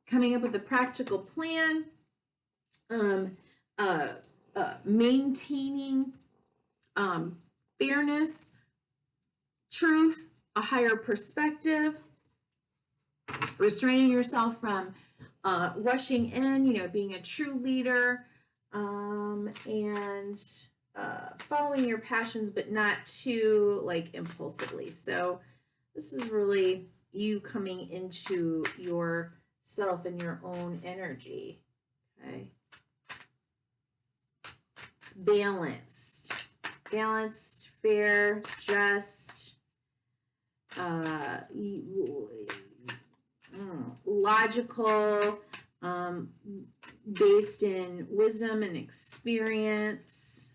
Coming up with a practical plan, maintaining fairness, truth, a higher perspective, restraining yourself from rushing in, being a true leader, and following your passions, but not too impulsively. So this is really you coming into yourself and your own energy. Okay. It's balanced, fair, just, logical, based in wisdom and experience.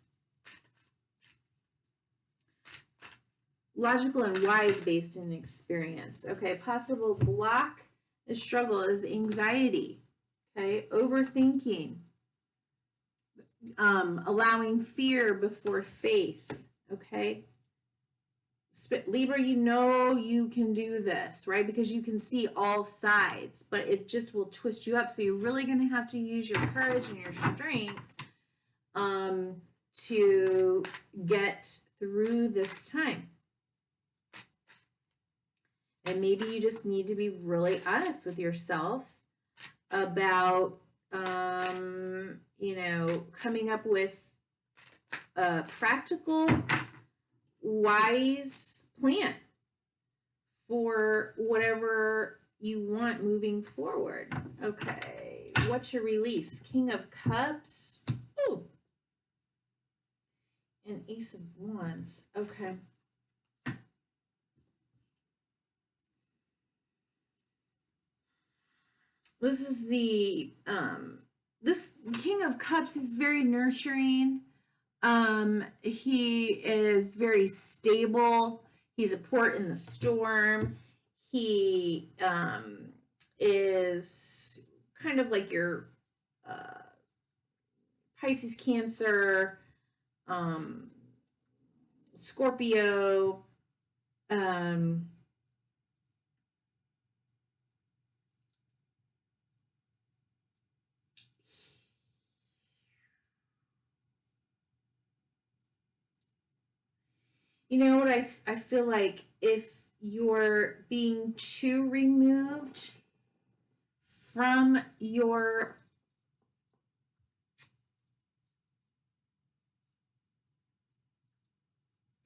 Logical and wise based in experience. Okay, possible block the struggle is anxiety. Okay, overthinking. Allowing fear before faith. Okay. Libra, you can do this, right? Because you can see all sides, but it just will twist you up. So you're really going to have to use your courage and your strength to get through this time. And maybe you just need to be really honest with yourself about, coming up with a practical, wise plan for whatever you want moving forward. Okay, what's your release? King of Cups. Oh, and Ace of Wands. Okay. This is the this King of Cups is very nurturing. He is very stable. He's a port in the storm. He is kind of like your Pisces, Cancer, Scorpio, you know what I feel like if you're being too removed from your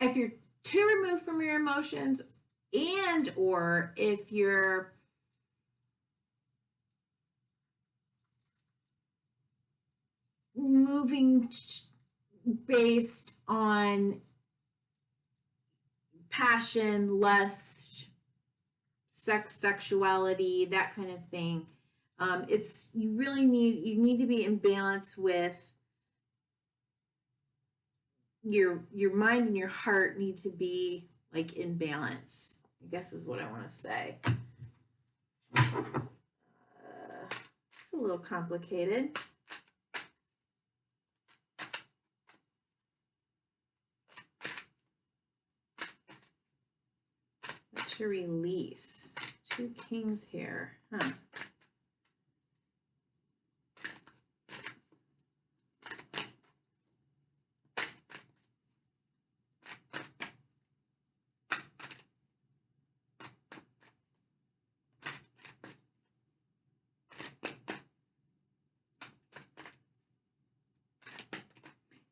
if you're too removed from your emotions, and or if you're moving based on passion, lust, sex, sexuality, that kind of thing, it's you need to be in balance with your mind and your heart need to be like in balance, I guess is what I want to say. It's a little complicated. What's your release? 2 kings here, huh?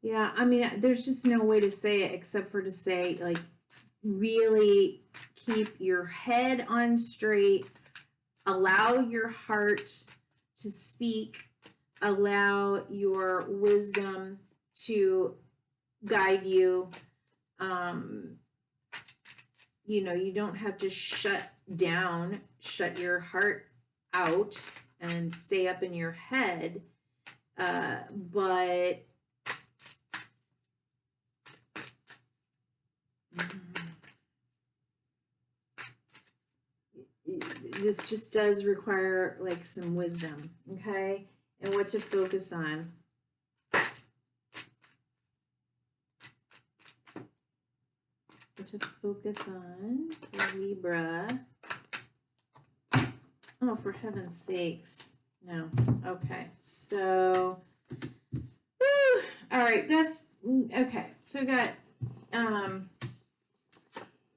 Yeah, I mean, there's just no way to say it except for to say, like, really keep your head on straight, allow your heart to speak, allow your wisdom to guide you. You know, you don't have to shut your heart out and stay up in your head, but this just does require like some wisdom, okay? And what to focus on. What to focus on for Libra. Oh, for heaven's sakes. No. Okay. So, whew, all right. That's okay. So we got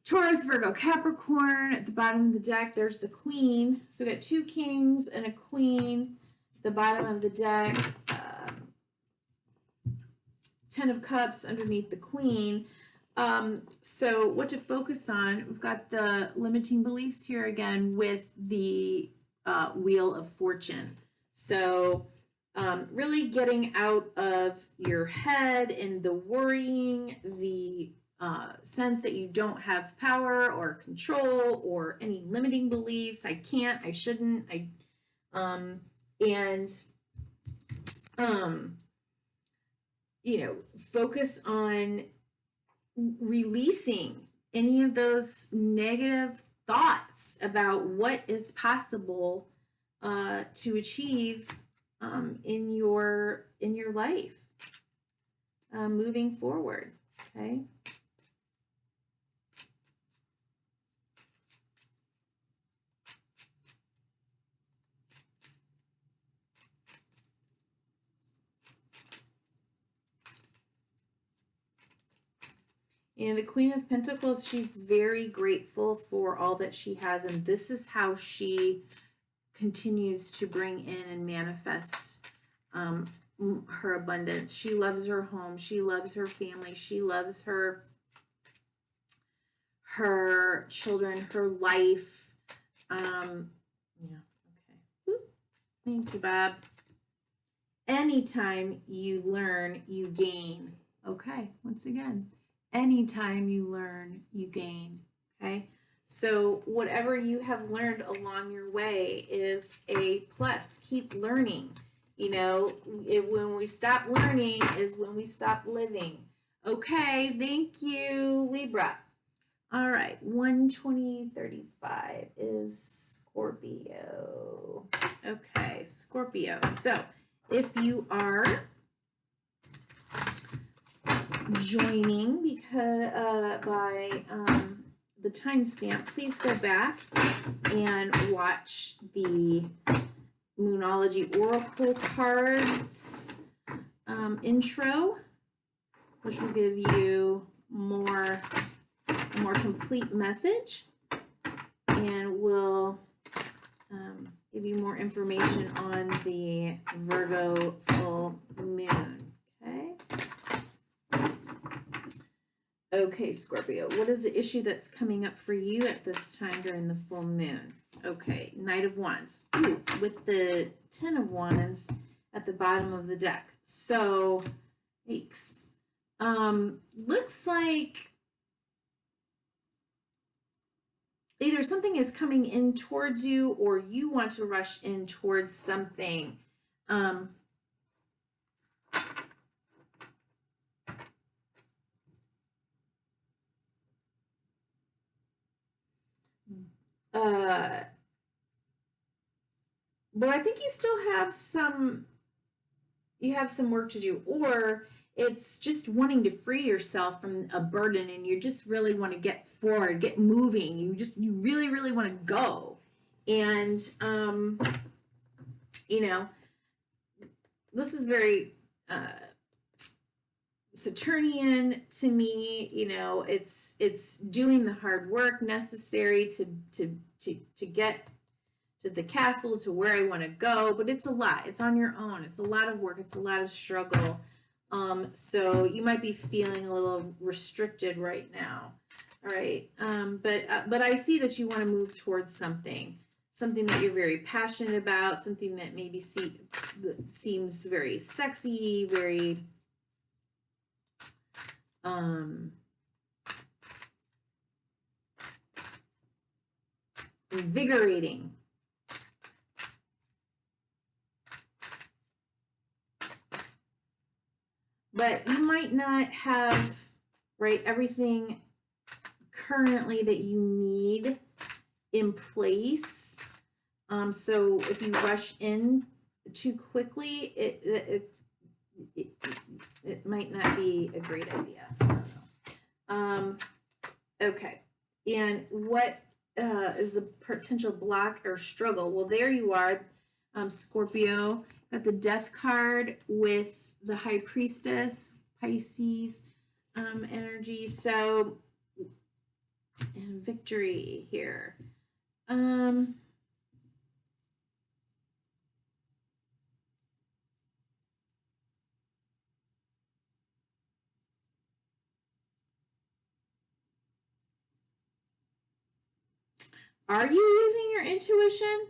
Taurus, Virgo, Capricorn. At the bottom of the deck, there's the Queen. So we got 2 kings and a queen. At the bottom of the deck, 10 of Cups underneath the Queen. So what to focus on? We've got the limiting beliefs here again with the Wheel of Fortune. So really getting out of your head and the worrying, the sense that you don't have power or control or any limiting beliefs. I can't, I shouldn't, you know, focus on releasing any of those negative thoughts about what is possible to achieve in your life moving forward. Okay. And the Queen of Pentacles, she's very grateful for all that she has, and this is how she continues to bring in and manifest her abundance. She loves her home. She loves her family. She loves her children, her life. Yeah, okay. Whoop. Thank you, Bob. Anytime you learn, you gain. Okay, once again, anytime you learn, you gain. Okay, so whatever you have learned along your way is a plus. Keep learning. You know, when we stop learning is when we stop living. Okay, thank you, Libra. All right, 12035 is Scorpio. Okay, Scorpio. So if you are joining because by the timestamp, please go back and watch the Moonology Oracle cards intro, which will give you a more complete message, and will give you more information on the Virgo full moon. Okay, Scorpio, what is the issue that's coming up for you at this time during the full moon? Okay, Knight of Wands. Ooh, with the 10 of Wands at the bottom of the deck. So, yikes. Looks like either something is coming in towards you or you want to rush in towards something. But I think you still have some work to do, or it's just wanting to free yourself from a burden and you just really want to get forward, get moving. You really, really want to go. And, you know, this is very Saturnian to me. You know, it's doing the hard work necessary to get to the castle, to where I want to go, but it's a lot. It's on your own. It's a lot of work. It's a lot of struggle. So you might be feeling a little restricted right now. All right. But I see that you want to move towards something that you're very passionate about, something that maybe seems very sexy, very invigorating. But you might not have, right, everything currently that you need in place. So if you rush in too quickly, it might not be a great idea. I don't know. Okay. And what is the potential block or struggle? Well, there you are, Scorpio. Got the Death card with the High Priestess, Pisces energy. So, and victory here. Are you using your intuition?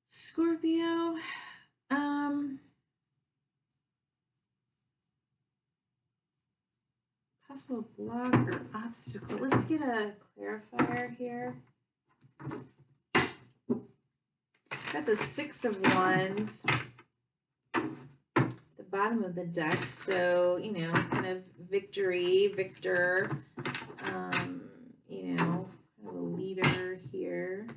Scorpio, possible block or obstacle. Let's get a clarifier here. Got the Six of Wands, the bottom of the deck. So, you know, kind of victory, victor, you know, kind of a leader here.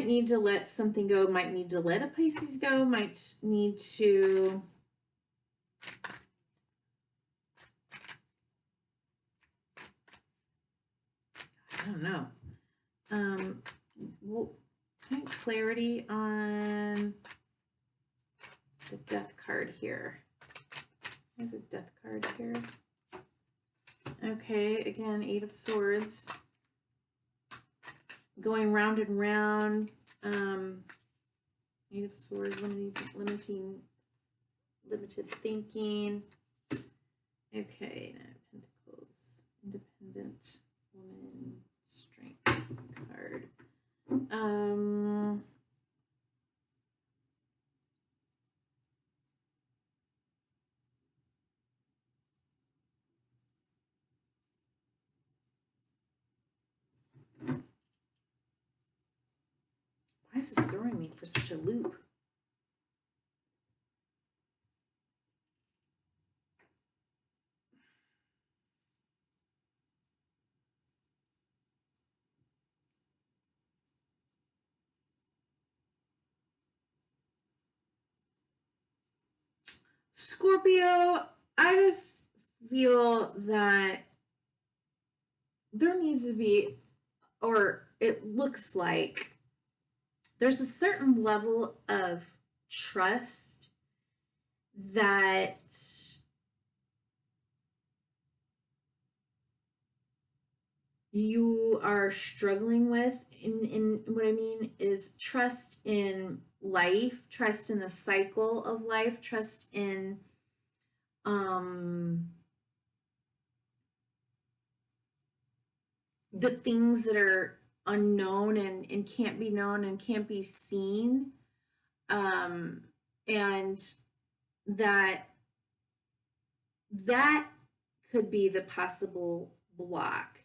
might need to let something go, might need to let a Pisces go, might need to I don't know. Well, I need clarity on the death card here. There's a death card here. Okay, again, 8 of Swords. Going round and round. 8 of Swords, limited thinking. Okay, 9 of Pentacles, independent woman, strength card. Why is this throwing me for such a loop? Scorpio, I just feel that there needs to be, or it looks like there's a certain level of trust that you are struggling with. In what I mean is trust in life, trust in the cycle of life, trust in the things that are unknown and can't be known and can't be seen, and that could be the possible block,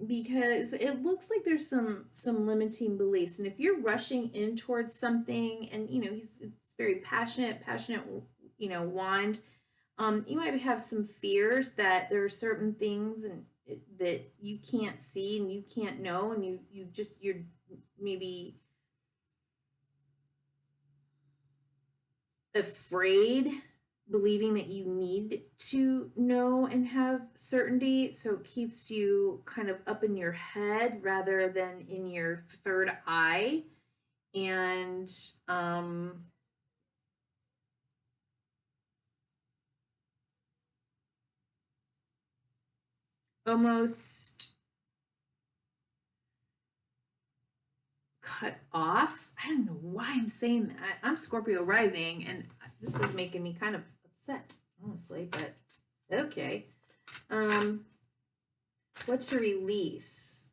because it looks like there's some limiting beliefs, and if you're rushing in towards something, and it's very passionate, wand, you might have some fears that there are certain things that you can't see and you can't know, and you're maybe afraid, believing that you need to know and have certainty, so it keeps you kind of up in your head rather than in your third eye, and almost cut off. I don't know why I'm saying that. I'm Scorpio rising, and this is making me kind of upset, honestly, but okay. What's your release?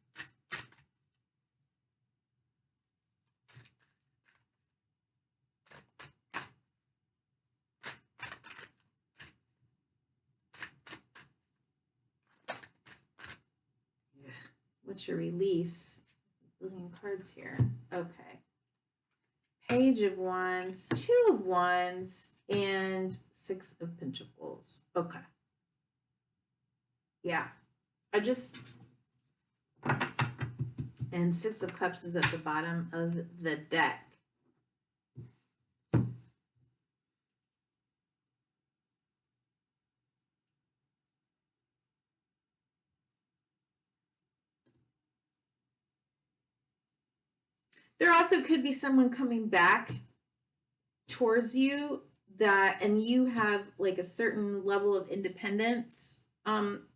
Yeah. What's your release? Building cards here. Okay. Page of Wands, 2 of Wands, and 6 of Pentacles. Okay. Yeah. And 6 of Cups is at the bottom of the deck. There also could be someone coming back towards you and you have like a certain level of independence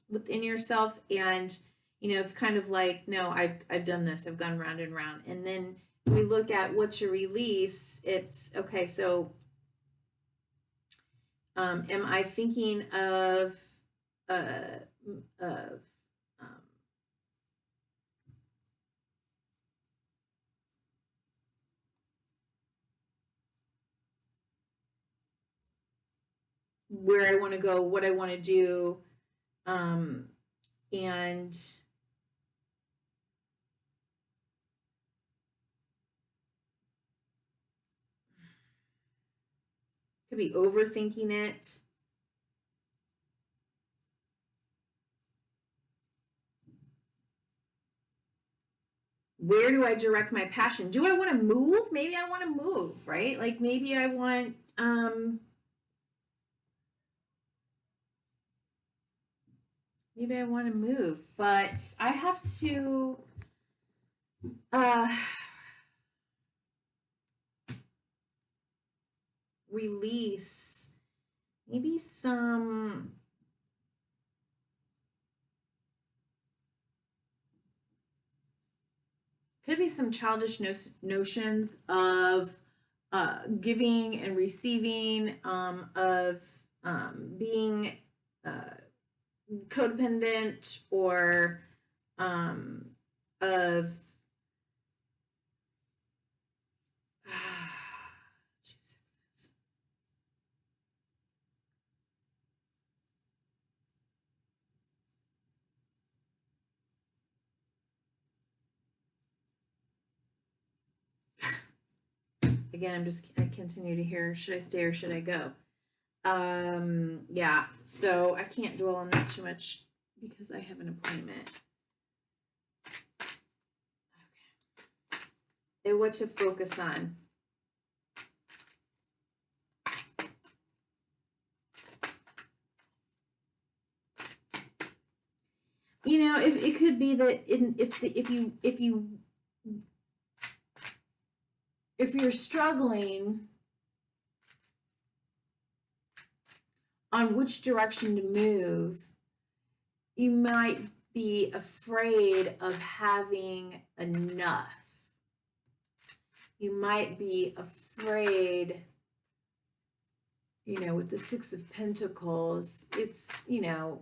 within yourself, and it's kind of like, no, I've done this, I've gone round and round, and then we look at what's your release. It's okay, so am I thinking of where I want to go, what I want to do, and could be overthinking it. where do I direct my passion? Do I want to move? Maybe I want to move, right? Like maybe I want, maybe I want to move, but I have to, release maybe some could be some childish notions of giving and receiving, of being codependent, or of again, I continue to hear, should I stay or should I go? Yeah, so I can't dwell on this too much because I have an appointment. Okay. And what to focus on. You know, if it could be that if you're struggling on which direction to move, you might be afraid of having enough. You might be afraid, you know, with the Six of Pentacles, it's, you know,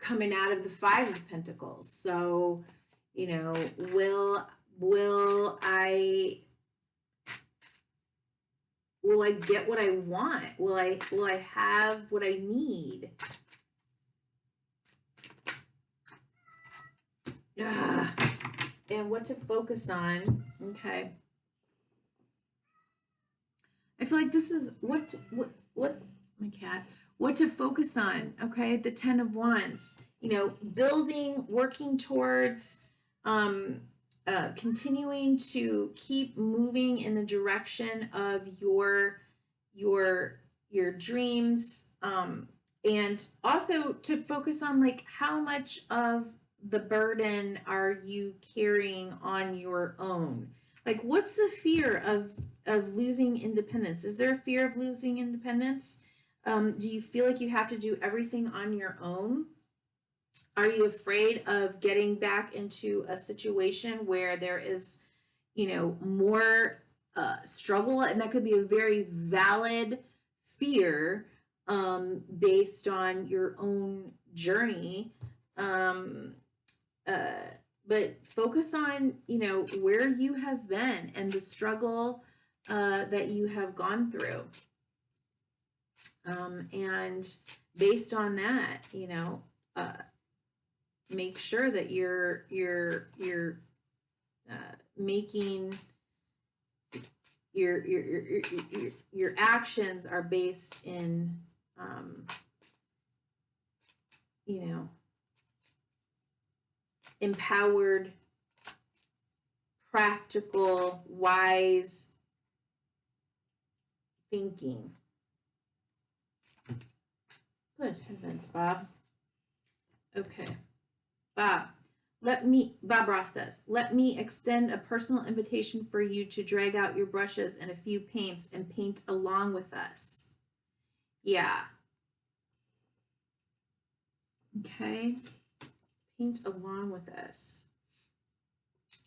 coming out of the Five of Pentacles. So, you know, will I get what I want? Will I have what I need? And what to focus on. Okay. I feel like this is what my cat, what to focus on. Okay. The 10 of Wands, you know, building, working towards, continuing to keep moving in the direction of your dreams, and also to focus on like how much of the burden are you carrying on your own? Like, what's the fear of losing independence? Is there a fear of losing independence? Do you feel like you have to do everything on your own? Are you afraid of getting back into a situation where there is, you know, more struggle? And that could be a very valid fear, based on your own journey. But focus on, you know, where you have been and the struggle that you have gone through. And based on that, you know, make sure that you're making your actions are based in, you know, empowered, practical, wise thinking. Good heavens, Bob. Okay. Bob Ross says, let me extend a personal invitation for you to drag out your brushes and a few paints and paint along with us. Yeah. Okay. Paint along with us.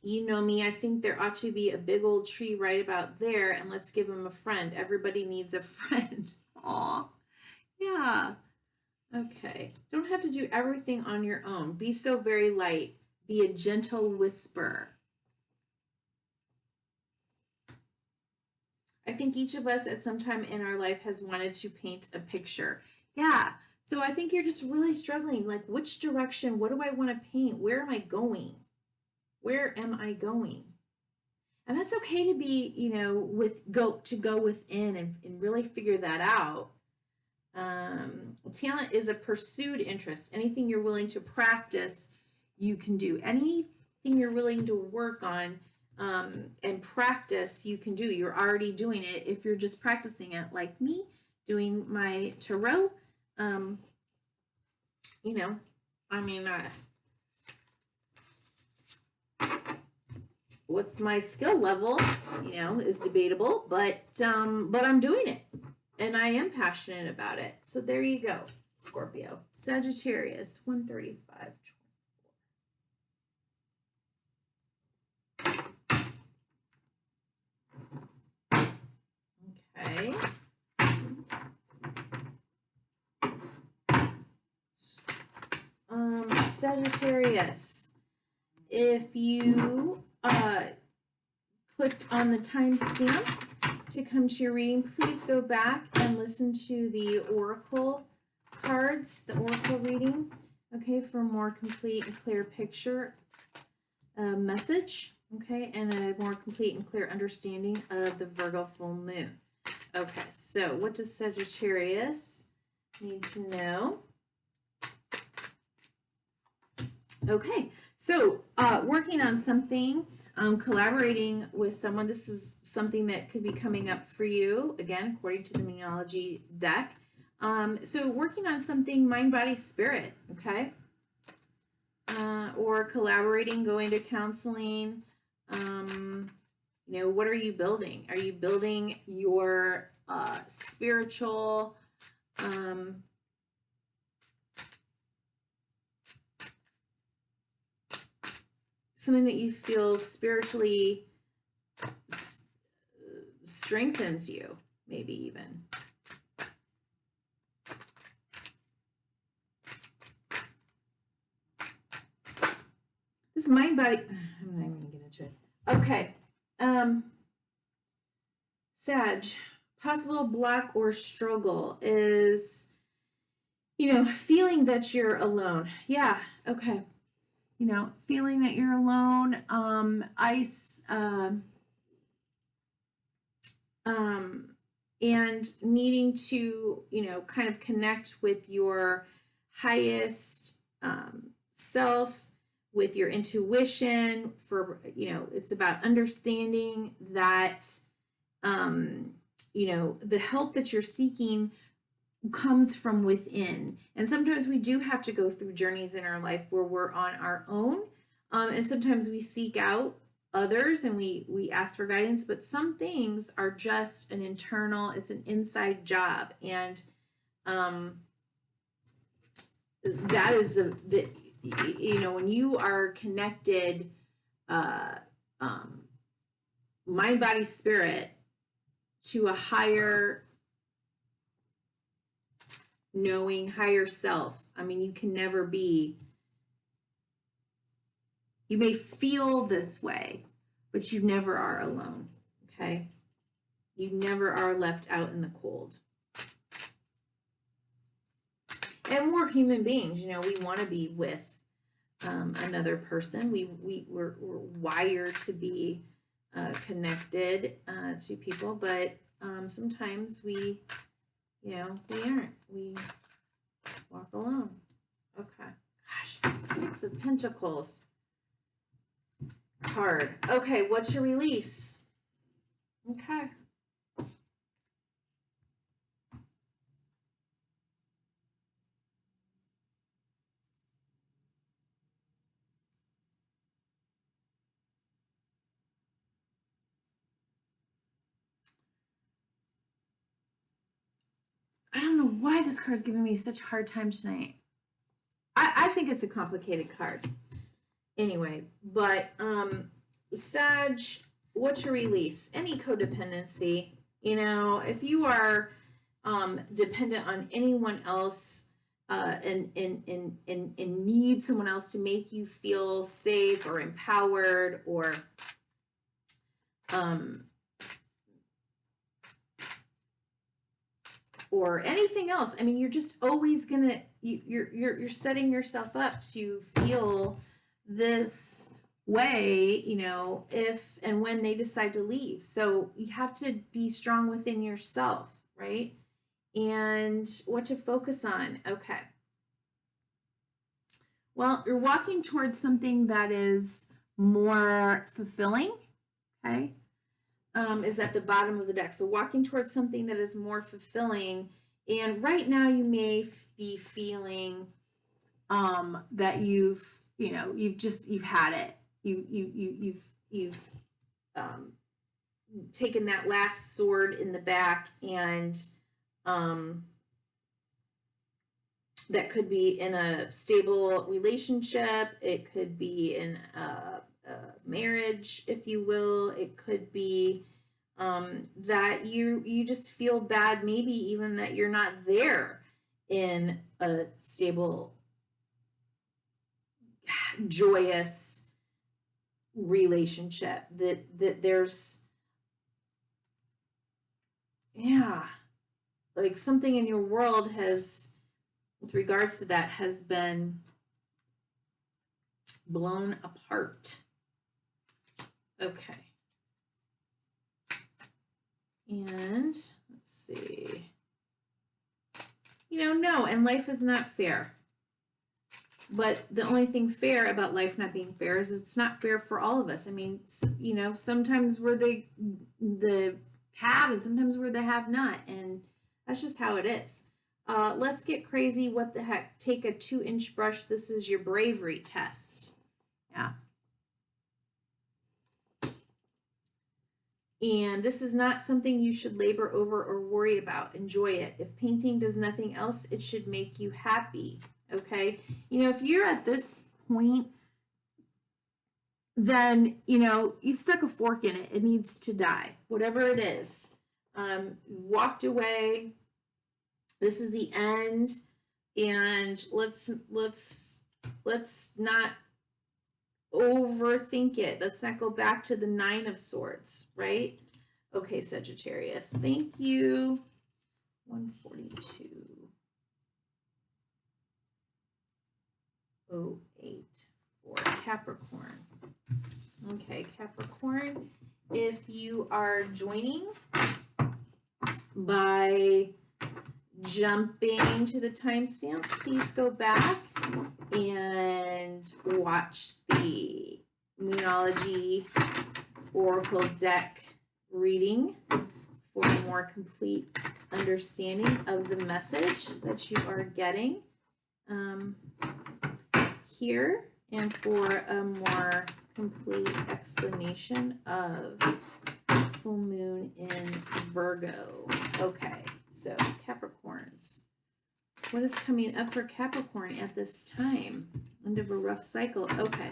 You know me, I think there ought to be a big old tree right about there, and let's give him a friend. Everybody needs a friend. Aw. Yeah. Okay. Don't have to do everything on your own. Be so very light. Be a gentle whisper. I think each of us at some time in our life has wanted to paint a picture. Yeah. So I think you're just really struggling. Like, which direction? What do I want to paint? Where am I going? Where am I going? And that's okay to be, you know, go within and really figure that out. Talent is a pursued interest. Anything you're willing to practice, you can do. Any anything you're willing to work on and practice, you can do. You're already doing it if you're just practicing it, like me doing my tarot. You know, I mean, what's my skill level, you know, is debatable, but I'm doing it and I am passionate about it. So there you go, Scorpio. Sagittarius, 135. Okay. Sagittarius, if you clicked on the timestamp to come to your reading, please go back and listen to the oracle cards, the oracle reading, okay, for a more complete and clear picture message, okay, and a more complete and clear understanding of the Virgo full moon. Okay, so what does Sagittarius need to know? Okay, so working on something, collaborating with someone, this is something that could be coming up for you, again, according to the Moonology deck. So working on something mind, body, spirit, okay? Or collaborating, going to counseling. You know, what are you building? Are you building your spiritual something that you feel spiritually strengthens you, maybe even. This mind body, I'm not even gonna get into it. Okay. Sag, possible block or struggle is, you know, feeling that you're alone. Yeah, okay. You know, feeling that you're alone, and needing to, you know, kind of connect with your highest self, with your intuition, for, you know, it's about understanding that, you know, the help that you're seeking comes from within. And sometimes we do have to go through journeys in our life where we're on our own. And sometimes we seek out others and we ask for guidance, but some things are just an internal, it's an inside job. And that is the you know, when you are connected, mind, body, spirit, to a higher knowing, higher self. I mean, you can never be, you may feel this way, but you never are alone, okay? You never are left out in the cold. And we're human beings, you know, we want to be with another person. We're wired to be connected to people, but sometimes we, you know, we aren't. We walk alone. Okay. Gosh, 6 of Pentacles card. Okay, what's your release? Okay. I don't know why this card's giving me such a hard time tonight. I think it's a complicated card. Anyway, but Sag, what's your release? Any codependency. You know, if you are dependent on anyone else and need someone else to make you feel safe or empowered or anything else. I mean, you're just always gonna, you're setting yourself up to feel this way, you know, if and when they decide to leave. So you have to be strong within yourself, right? And what to focus on. Okay. Well, you're walking towards something that is more fulfilling, okay, is at the bottom of the deck. So walking towards something that is more fulfilling. And right now you may be feeling that you've had it. You've taken that last sword in the back, and that could be in a stable relationship. It could be in a marriage, if you will. It could be that you just feel bad, maybe even that you're not there in a stable, joyous relationship. That there's, like something in your world has, with regards to that, has been blown apart. Okay. And let's see. No, and life is not fair. But the only thing fair about life not being fair is it's not fair for all of us. I mean, sometimes we're the have, and sometimes we're the have not, and that's just how it is. Let's get crazy. What the heck? Take a 2-inch brush. This is your bravery test. Yeah. And this is not something you should labor over or worry about. Enjoy it. If painting does nothing else, it should make you happy. Okay? If you're at this point, then, you stuck a fork in it. It needs to die. Whatever it is. Walked away. This is the end. And let's not overthink it. Let's not go back to the 9 of Swords, right? Okay, Sagittarius. Thank you. 142.08 for Capricorn. Okay, Capricorn, if you are joining by jumping to the timestamp, please go back and watch the Moonology Oracle deck reading for a more complete understanding of the message that you are getting here, and for a more complete explanation of full moon in Virgo. Okay, so Capricorns. What is coming up for Capricorn at this time? End of a rough cycle. Okay.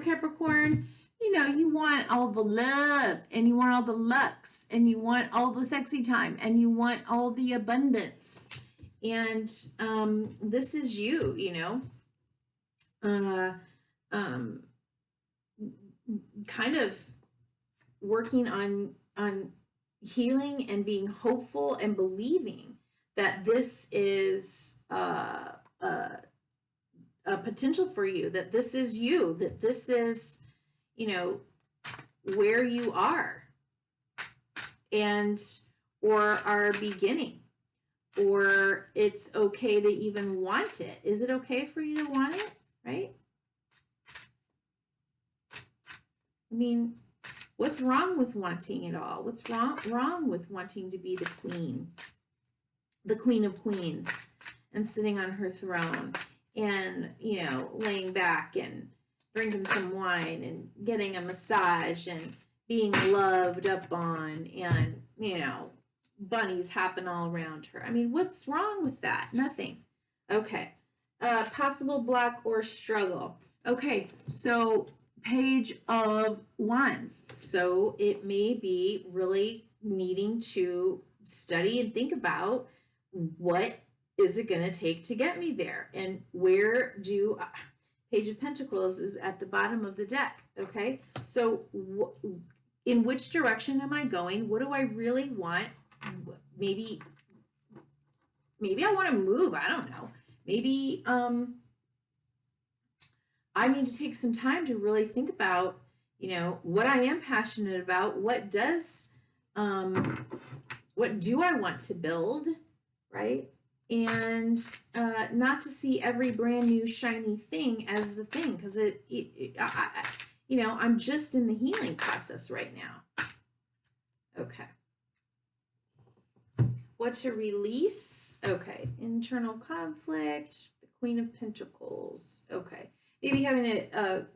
Capricorn, you want all the love, and you want all the lux, and you want all the sexy time, and you want all the abundance. And this is you, kind of working on healing and being hopeful and believing that this is a potential for you, that this is you, that this is, where you are, and or are beginning, or it's okay to even want it. Is it okay for you to want it, right? I mean, what's wrong with wanting it all? What's wrong with wanting to be the queen of queens, and sitting on her throne, and, laying back and drinking some wine and getting a massage and being loved up on, and, bunnies hopping all around her? I mean, what's wrong with that? Nothing. Okay. Possible block or struggle. Okay, so Page of Wands. So it may be really needing to study and think about, what is it going to take to get me there? And where do Page of Pentacles is at the bottom of the deck. Okay, so in which direction am I going? What do I really want? Maybe I want to move. I don't know. Maybe I need to take some time to really think about, what I am passionate about. What do I want to build, right? And not to see every brand new shiny thing as the thing, because you know, I'm just in the healing process right now. Okay. What to release? Okay. Internal conflict, the Queen of Pentacles. Okay. Maybe having a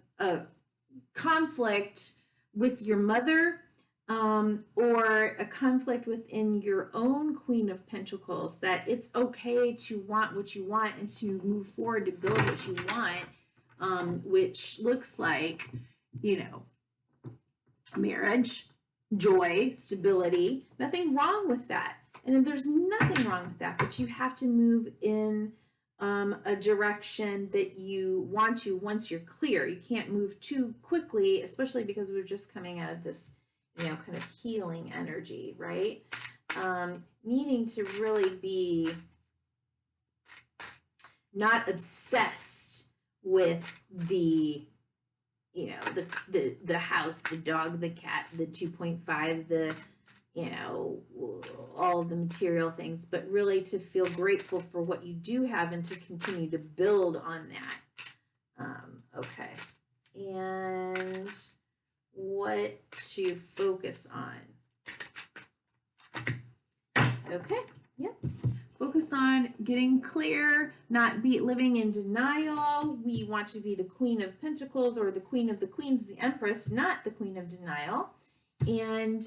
conflict with your mother, or a conflict within your own Queen of Pentacles, that it's okay to want what you want and to move forward to build what you want, which looks like, you know, marriage, joy, stability. Nothing wrong with that. And there's nothing wrong with that, but you have to move in a direction that you want to once you're clear. You can't move too quickly, especially because we're just coming out of this, you know, kind of healing energy, right? Needing to really be not obsessed with the, you know, the house, the dog, the cat, the 2.5, the, you know, all the material things, but really to feel grateful for what you do have and to continue to build on that. Okay. And what to focus on? Okay. Yep. Focus on getting clear, not be living in denial. We want to be the Queen of Pentacles, or the Queen of the Queens, the Empress, not the Queen of Denial. And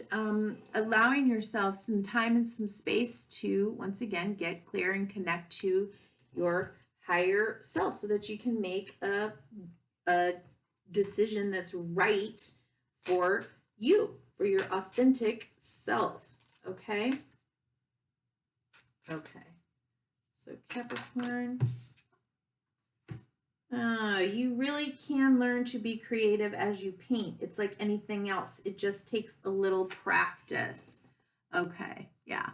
allowing yourself some time and some space to, once again, get clear and connect to your higher self so that you can make a decision that's right for you, for your authentic self. Okay? Okay. So Capricorn. You really can learn to be creative as you paint. It's like anything else. It just takes a little practice. Okay, yeah.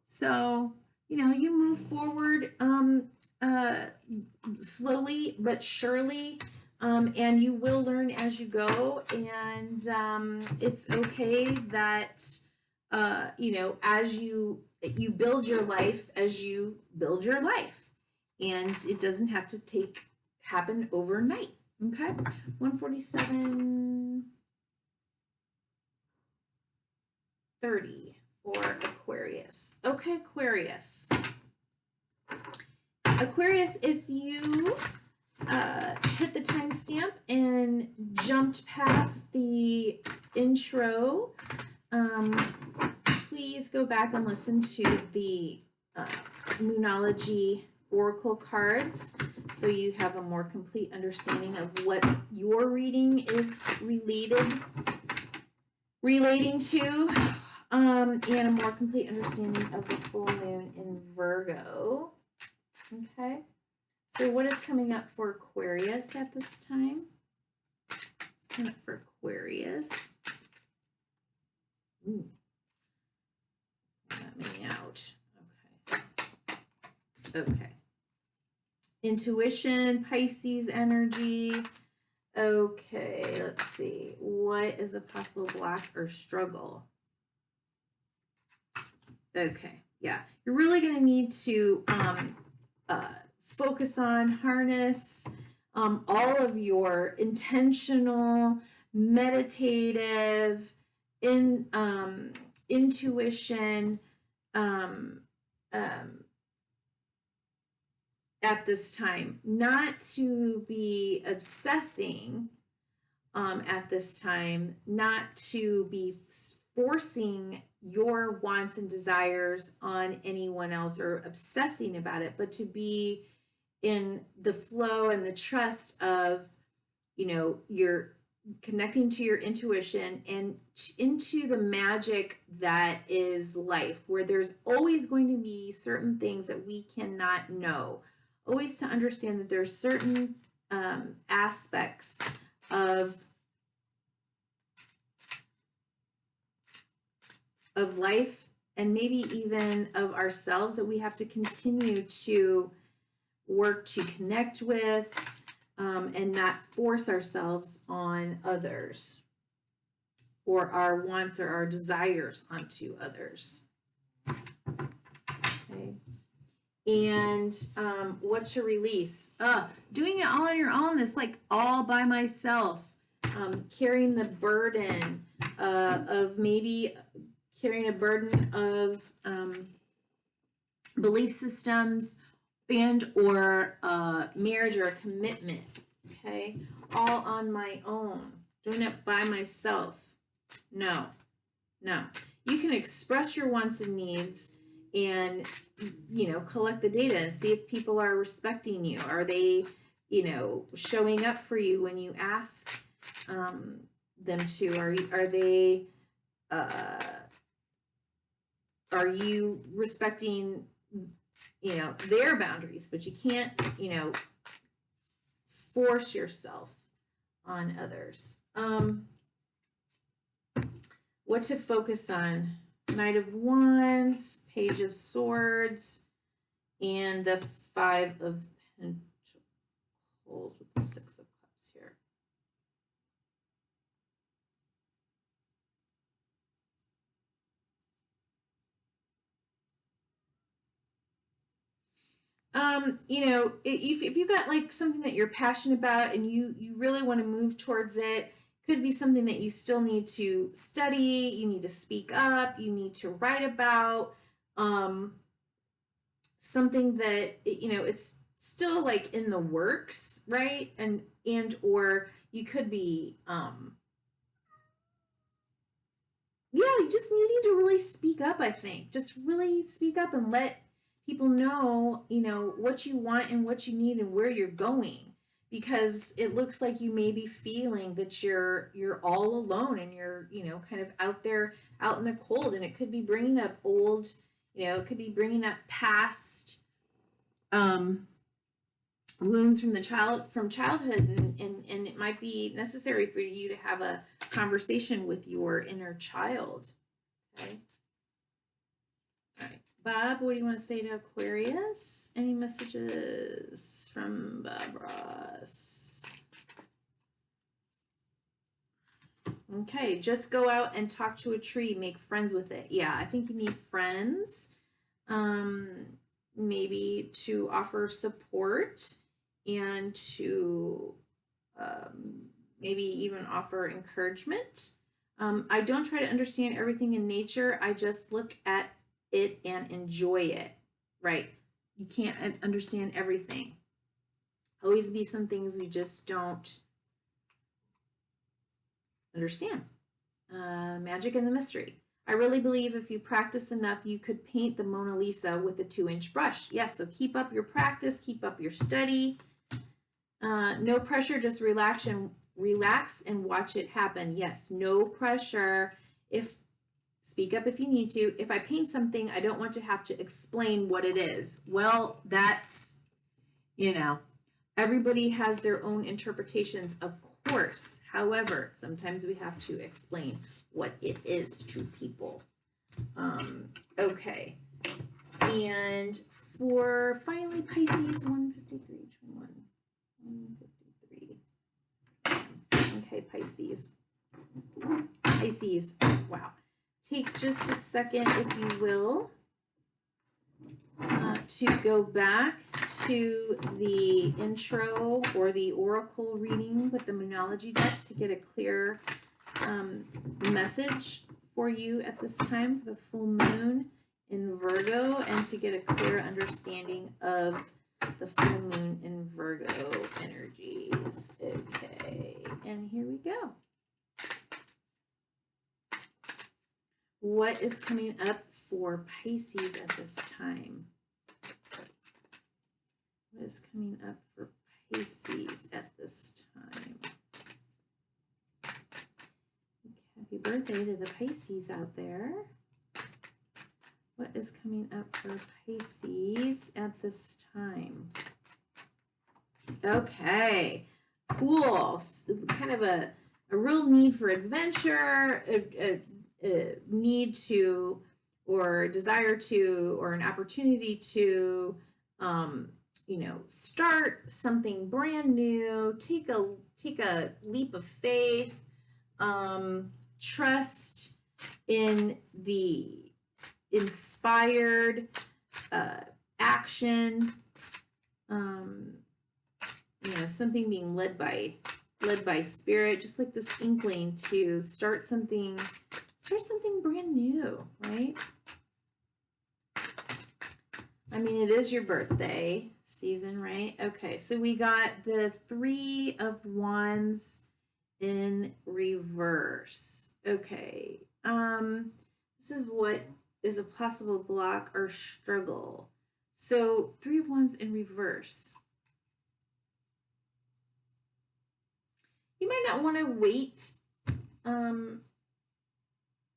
So, you know, you move forward slowly but surely, and you will learn as you go. And it's okay that, you know, as you build your life, as you build your life. And it doesn't have to happen overnight. Okay. 147.30 for Aquarius. Okay, Aquarius. Aquarius, if you hit the timestamp and jumped past the intro, please go back and listen to the Moonology oracle cards, so you have a more complete understanding of what your reading is relating to, and a more complete understanding of the full moon in Virgo. Okay, so what is coming up for Aquarius at this time? It's coming up for Aquarius. Ooh. Let me out. Okay. Okay. Intuition, Pisces energy. Okay, let's see. What is a possible block or struggle? Okay, yeah. You're really going to need to focus on, harness all of your intentional, meditative, intuition at this time, not to be obsessing at this time, not to be forcing your wants and desires on anyone else or obsessing about it, but to be in the flow and the trust of, you know, you're connecting to your intuition and into the magic that is life, where there's always going to be certain things that we cannot know. Always to understand that there's certain aspects of life, and maybe even of ourselves, that we have to continue to work to connect with, and not force ourselves on others, or our wants or our desires onto others. Okay. And what to release? Doing it all on your own, it's like all by myself. carrying the burden of maybe carrying a burden of belief systems and or marriage or a commitment, okay? All on my own, doing it by myself. No, no. You can express your wants and needs and, you know, collect the data and see if people are respecting you. Are they, you know, showing up for you when you ask them to? Are they, are you respecting, you know, their boundaries? But you can't, you know, force yourself on others. What to focus on? Knight of Wands, Page of Swords, and the Five of Pentacles with the Six of Cups here. You know, if you got like something that you're passionate about and you really want to move towards it, could be something that you still need to study, you need to speak up, you need to write about, something that, you know, it's still like in the works, right? And or you could be, yeah, you just needing to really speak up, I think. Just really speak up and let people know, you know, what you want and what you need and where you're going. Because it looks like you may be feeling that you're all alone and you're, you know, kind of out there, out in the cold. And it could be bringing up old, you know, it could be bringing up past wounds from childhood, and it might be necessary for you to have a conversation with your inner child. Okay. All right. Bob, what do you want to say to Aquarius? Any messages from Bob Ross? Okay, just go out and talk to a tree, make friends with it. Yeah, I think you need friends. Maybe to offer support and to maybe even offer encouragement. I don't try to understand everything in nature. I just look at it and enjoy it, right? You can't understand everything. Always be some things we just don't understand. Magic and the mystery. I really believe if you practice enough, you could paint the Mona Lisa with a 2-inch brush. Yes, so keep up your practice, keep up your study. No pressure, just relax and watch it happen. Yes, no pressure. Speak up if you need to. If I paint something, I don't want to have to explain what it is. Well, that's, you know, everybody has their own interpretations, of course. However, sometimes we have to explain what it is to people. Okay. And for finally Pisces, 153, 21, 153. Okay, Pisces. Pisces. Wow. Take just a second, if you will, to go back to the intro or the oracle reading with the Moonology deck to get a clear message for you at this time for the full moon in Virgo, and to get a clear understanding of the full moon in Virgo energies. Okay, and here we go. What is coming up for Pisces at this time? What is coming up for Pisces at this time? Happy birthday to the Pisces out there. What is coming up for Pisces at this time? Okay. Fool. Kind of a real need for adventure, need to, or desire to, or an opportunity to, you know, start something brand new, take a leap of faith, trust in the inspired action, you know, something being led by led by spirit, just like this inkling to start something brand new, right? I mean, it is your birthday season, right? Okay, so we got the 3 of Wands in reverse. Okay, this is what is a possible block or struggle. So 3 of Wands in reverse. You might not want to wait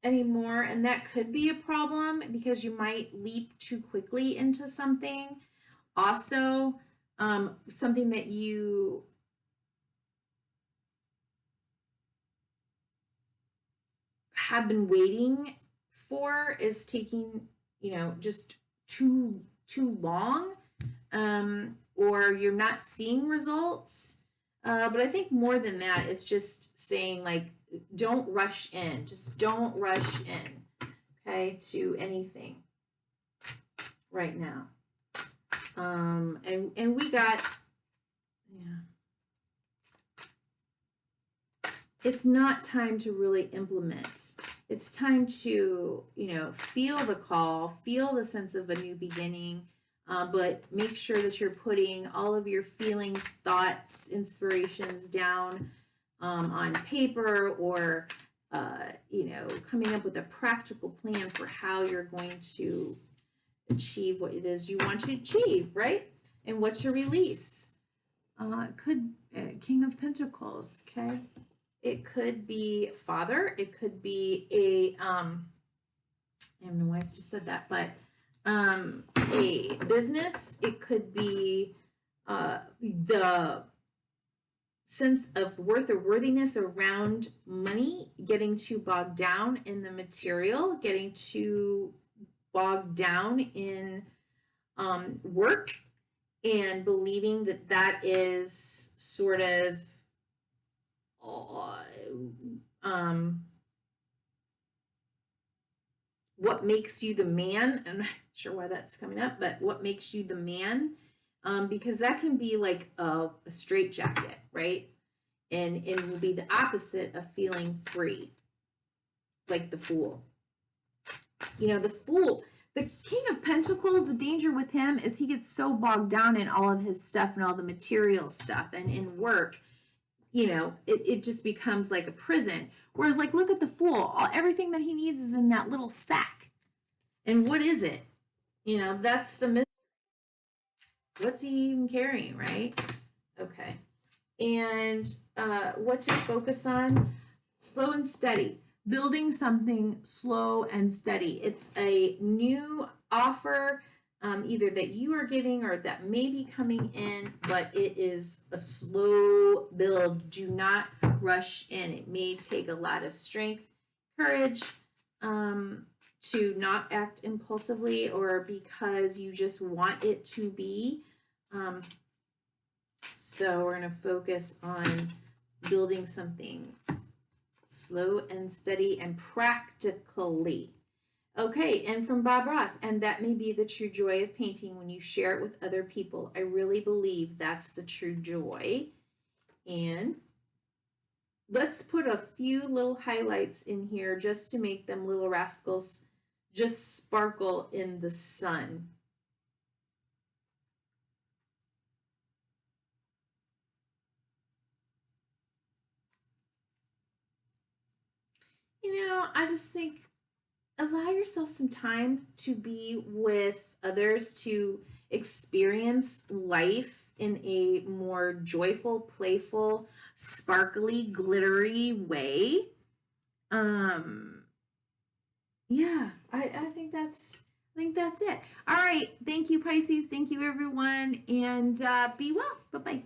anymore, and that could be a problem because you might leap too quickly into something. Also, something that you have been waiting for is taking, just too long, or you're not seeing results. But I think more than that, it's just saying, like, don't rush in. Just don't rush in, okay, to anything right now. And we got, it's not time to really implement. It's time to, feel the call, feel the sense of a new beginning, but make sure that you're putting all of your feelings, thoughts, inspirations down on paper, or, coming up with a practical plan for how you're going to achieve what it is you want to achieve, right? And what's your release? King of Pentacles, okay? It could be father. It could be I don't know why I just said that, but a business. It could be the sense of worth or worthiness around money, getting too bogged down in the material, getting too bogged down in work, and believing that that is sort of what makes you the man. I'm not sure why that's coming up, but what makes you the man, because that can be like a straitjacket, right? And it will be the opposite of feeling free, like the Fool. The Fool, the King of Pentacles, the danger with him is he gets so bogged down in all of his stuff and all the material stuff and in work, it just becomes like a prison. Whereas, like, look at the Fool. Everything that he needs is in that little sack. And what is it? That's the mystery. What's he even carrying, right? Okay. And what to focus on? Slow and steady. Building something slow and steady. It's a new offer, either that you are giving or that may be coming in, but it is a slow build. Do not rush in. It may take a lot of strength, courage, to not act impulsively or because you just want it to be. So we're going to focus on building something slow and steady and practically. Okay, and from Bob Ross, and that may be the true joy of painting when you share it with other people. I really believe that's the true joy. And let's put a few little highlights in here just to make them little rascals just sparkle in the sun. I just think allow yourself some time to be with others, to experience life in a more joyful, playful, sparkly, glittery way. Yeah, I think that's it. All right. Thank you, Pisces. Thank you, everyone. And be well. Bye-bye.